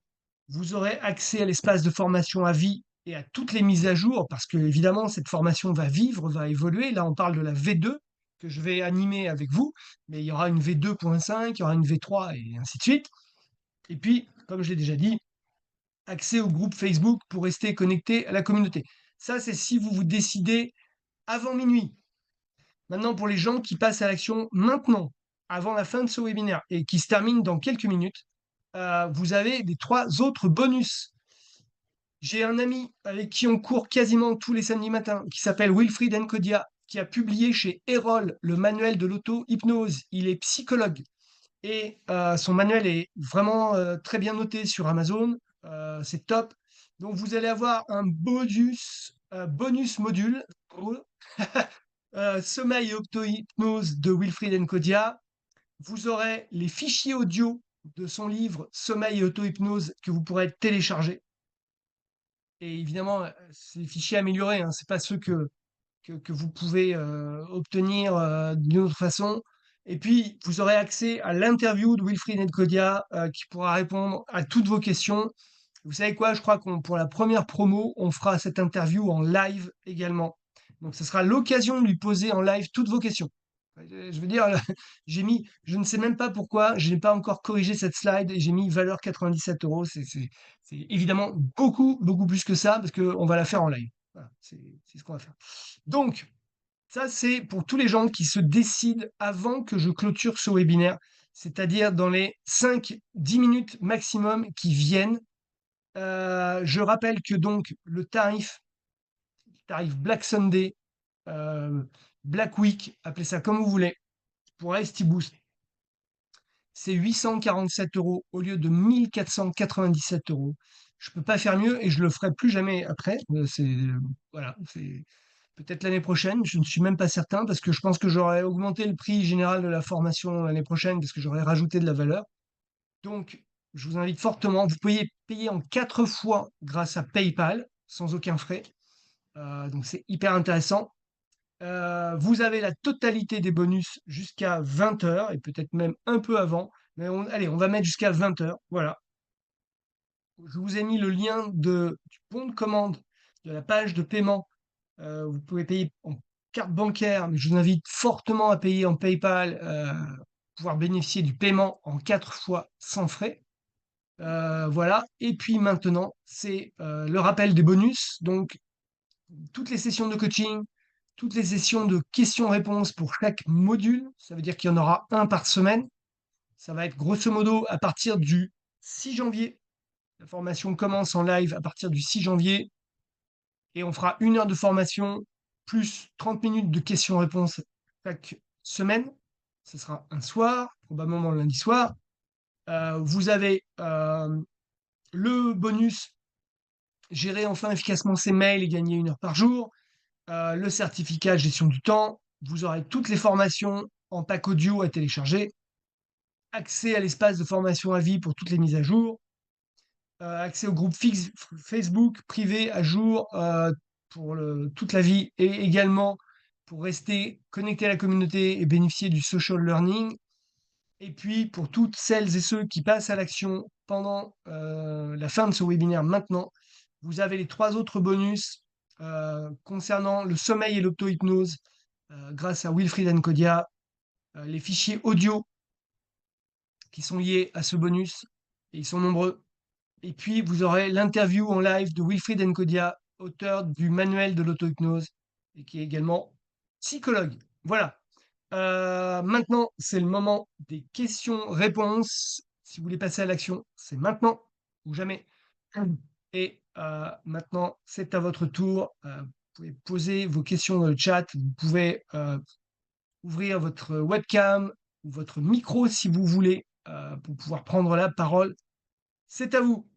Vous aurez accès à l'espace de formation à vie et à toutes les mises à jour, parce que évidemment, cette formation va vivre, va évoluer. Là, on parle de la V2 que je vais animer avec vous, mais il y aura une V2.5, il y aura une V3 et ainsi de suite. Et puis, comme je l'ai déjà dit, accès au groupe Facebook pour rester connecté à la communauté. Ça, c'est si vous vous décidez avant minuit. Maintenant, pour les gens qui passent à l'action maintenant, avant la fin de ce webinaire et qui se termine dans quelques minutes, vous avez les 3 autres bonus. J'ai un ami avec qui on court quasiment tous les samedis matins, qui s'appelle Wilfried Nkodia, qui a publié chez Erol le manuel de l'auto-hypnose. Il est psychologue et son manuel est vraiment très bien noté sur Amazon. C'est top. Donc vous allez avoir un bonus module sommeil et auto-hypnose de Wilfried Nkodia. Vous aurez les fichiers audio de son livre Sommeil et auto-hypnose que vous pourrez télécharger. Et évidemment, c'est des fichiers améliorés, hein, c'est pas ceux que vous pouvez obtenir d'une autre façon. Et puis, vous aurez accès à l'interview de Wilfried Nkodia qui pourra répondre à toutes vos questions. Vous savez quoi? Je crois qu'on pour la première promo, on fera cette interview en live également. Donc, ce sera l'occasion de lui poser en live toutes vos questions. Je veux dire, je ne sais même pas pourquoi, je n'ai pas encore corrigé cette slide et j'ai mis valeur 97 euros. C'est évidemment beaucoup, beaucoup plus que ça parce qu'on va la faire en live. Voilà, c'est ce qu'on va faire. Donc, ça, c'est pour tous les gens qui se décident avant que je clôture ce webinaire, c'est-à-dire dans les 5-10 minutes maximum qui viennent. Je rappelle que donc le tarif Black Sunday, euh, Black Week, appelez ça comme vous voulez, pour ST Boost, c'est 847 euros au lieu de 1497 euros. Je peux pas faire mieux et je le ferai plus jamais après. Voilà, c'est peut-être l'année prochaine. Je ne suis même pas certain parce que je pense que j'aurais augmenté le prix général de la formation l'année prochaine parce que j'aurais rajouté de la valeur. Donc, je vous invite fortement. Vous pouvez payer en 4 fois grâce à PayPal sans aucun frais. Donc, c'est hyper intéressant. Vous avez la totalité des bonus jusqu'à 20 heures et peut-être même un peu avant. Mais allez, on va mettre jusqu'à 20 heures. Voilà. Je vous ai mis le lien du bon de commande de la page de paiement. Vous pouvez payer en carte bancaire, mais je vous invite fortement à payer en PayPal, pouvoir bénéficier du paiement en 4 fois sans frais. Voilà. Et puis maintenant, c'est le rappel des bonus. Donc, toutes les sessions de coaching, toutes les sessions de questions-réponses pour chaque module. Ça veut dire qu'il y en aura un par semaine. Ça va être grosso modo à partir du 6 janvier. La formation commence en live à partir du 6 janvier et on fera 1 heure de formation plus 30 minutes de questions-réponses chaque semaine. Ce sera un soir, probablement le lundi soir. Vous avez le bonus gérer enfin efficacement ses mails et gagner 1 heure par jour. Le certificat gestion du temps. Vous aurez toutes les formations en pack audio à télécharger. Accès à l'espace de formation à vie pour toutes les mises à jour. Accès au groupe Facebook privé à jour pour toute la vie et également pour rester connecté à la communauté et bénéficier du social learning. Et puis pour toutes celles et ceux qui passent à l'action pendant la fin de ce webinaire maintenant, vous avez les 3 autres bonus concernant le sommeil et l'auto-hypnose grâce à Wilfried Nkodia, les fichiers audio qui sont liés à ce bonus, et ils sont nombreux. Et puis, vous aurez l'interview en live de Wilfried Nkodia, auteur du manuel de l'auto-hypnose, et qui est également psychologue. Voilà. Maintenant, c'est le moment des questions-réponses. Si vous voulez passer à l'action, c'est maintenant ou jamais. Et maintenant, c'est à votre tour. Vous pouvez poser vos questions dans le chat. Vous pouvez ouvrir votre webcam ou votre micro si vous voulez pour pouvoir prendre la parole. C'est à vous.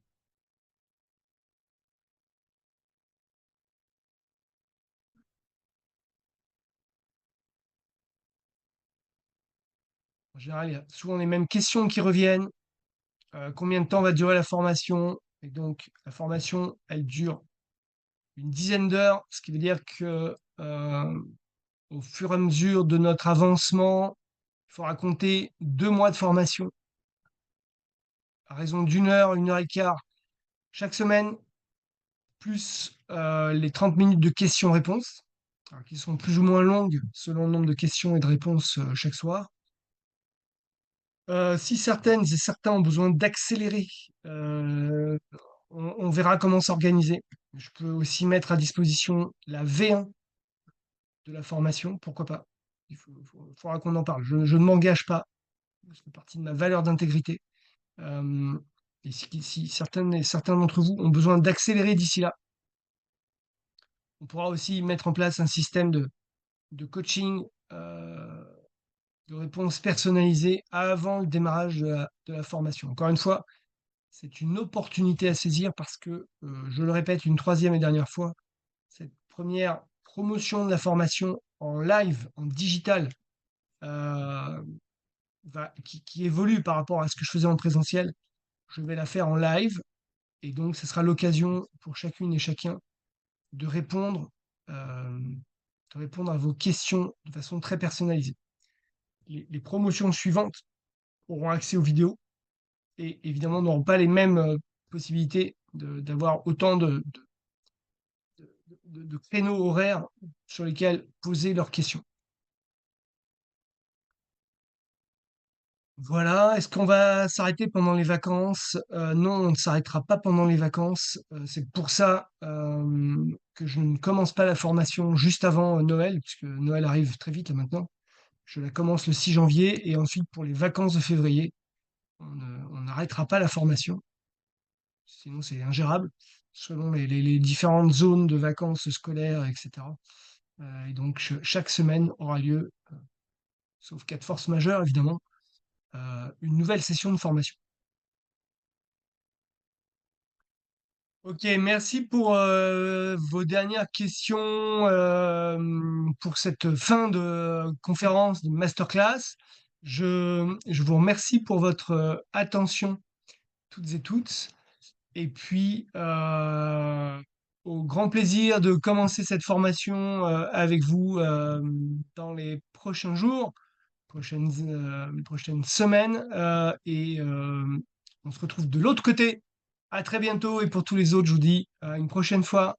En général, il y a souvent les mêmes questions qui reviennent. Combien de temps va durer la formation? Et donc, la formation, elle dure une dizaine d'heures, ce qui veut dire que au fur et à mesure de notre avancement, il faudra compter 2 mois de formation à raison d'1 heure, 1 heure et quart chaque semaine, plus les 30 minutes de questions-réponses, qui sont plus ou moins longues selon le nombre de questions et de réponses chaque soir. Si certaines et certains ont besoin d'accélérer, euh, on verra comment s'organiser. Je peux aussi mettre à disposition la V1 de la formation, pourquoi pas. Faudra qu'on en parle. Je ne m'engage pas, ça fait partie de ma valeur d'intégrité. Euh, et si certaines et certains d'entre vous ont besoin d'accélérer d'ici là, on pourra aussi mettre en place un système de coaching, de réponse personnalisée avant le démarrage de la formation. Encore une fois, c'est une opportunité à saisir parce que, je le répète une troisième et dernière fois, cette première promotion de la formation en live, en digital, euh, qui évolue par rapport à ce que je faisais en présentiel, je vais la faire en live et donc ce sera l'occasion pour chacune et chacun de répondre, euh, de répondre à vos questions de façon très personnalisée. Les promotions suivantes auront accès aux vidéos et évidemment n'auront pas les mêmes possibilités d'avoir autant de créneaux horaires sur lesquels poser leurs questions. Voilà, est-ce qu'on va s'arrêter pendant les vacances? Non, on ne s'arrêtera pas pendant les vacances. C'est pour ça que je ne commence pas la formation juste avant Noël, puisque Noël arrive très vite là maintenant. Je la commence le 6 janvier et ensuite pour les vacances de février, on n'arrêtera pas la formation, sinon c'est ingérable, selon les différentes zones de vacances scolaires, etc. Et donc chaque semaine aura lieu, sauf cas de force majeure évidemment, une nouvelle session de formation. Ok, merci pour vos dernières questions pour cette fin de conférence, de masterclass. Je vous remercie pour votre attention toutes et toutes. Et puis, au grand plaisir de commencer cette formation avec vous dans les prochains jours, prochaines semaines. On se retrouve de l'autre côté. À très bientôt. Et pour tous les autres, je vous dis à une prochaine fois.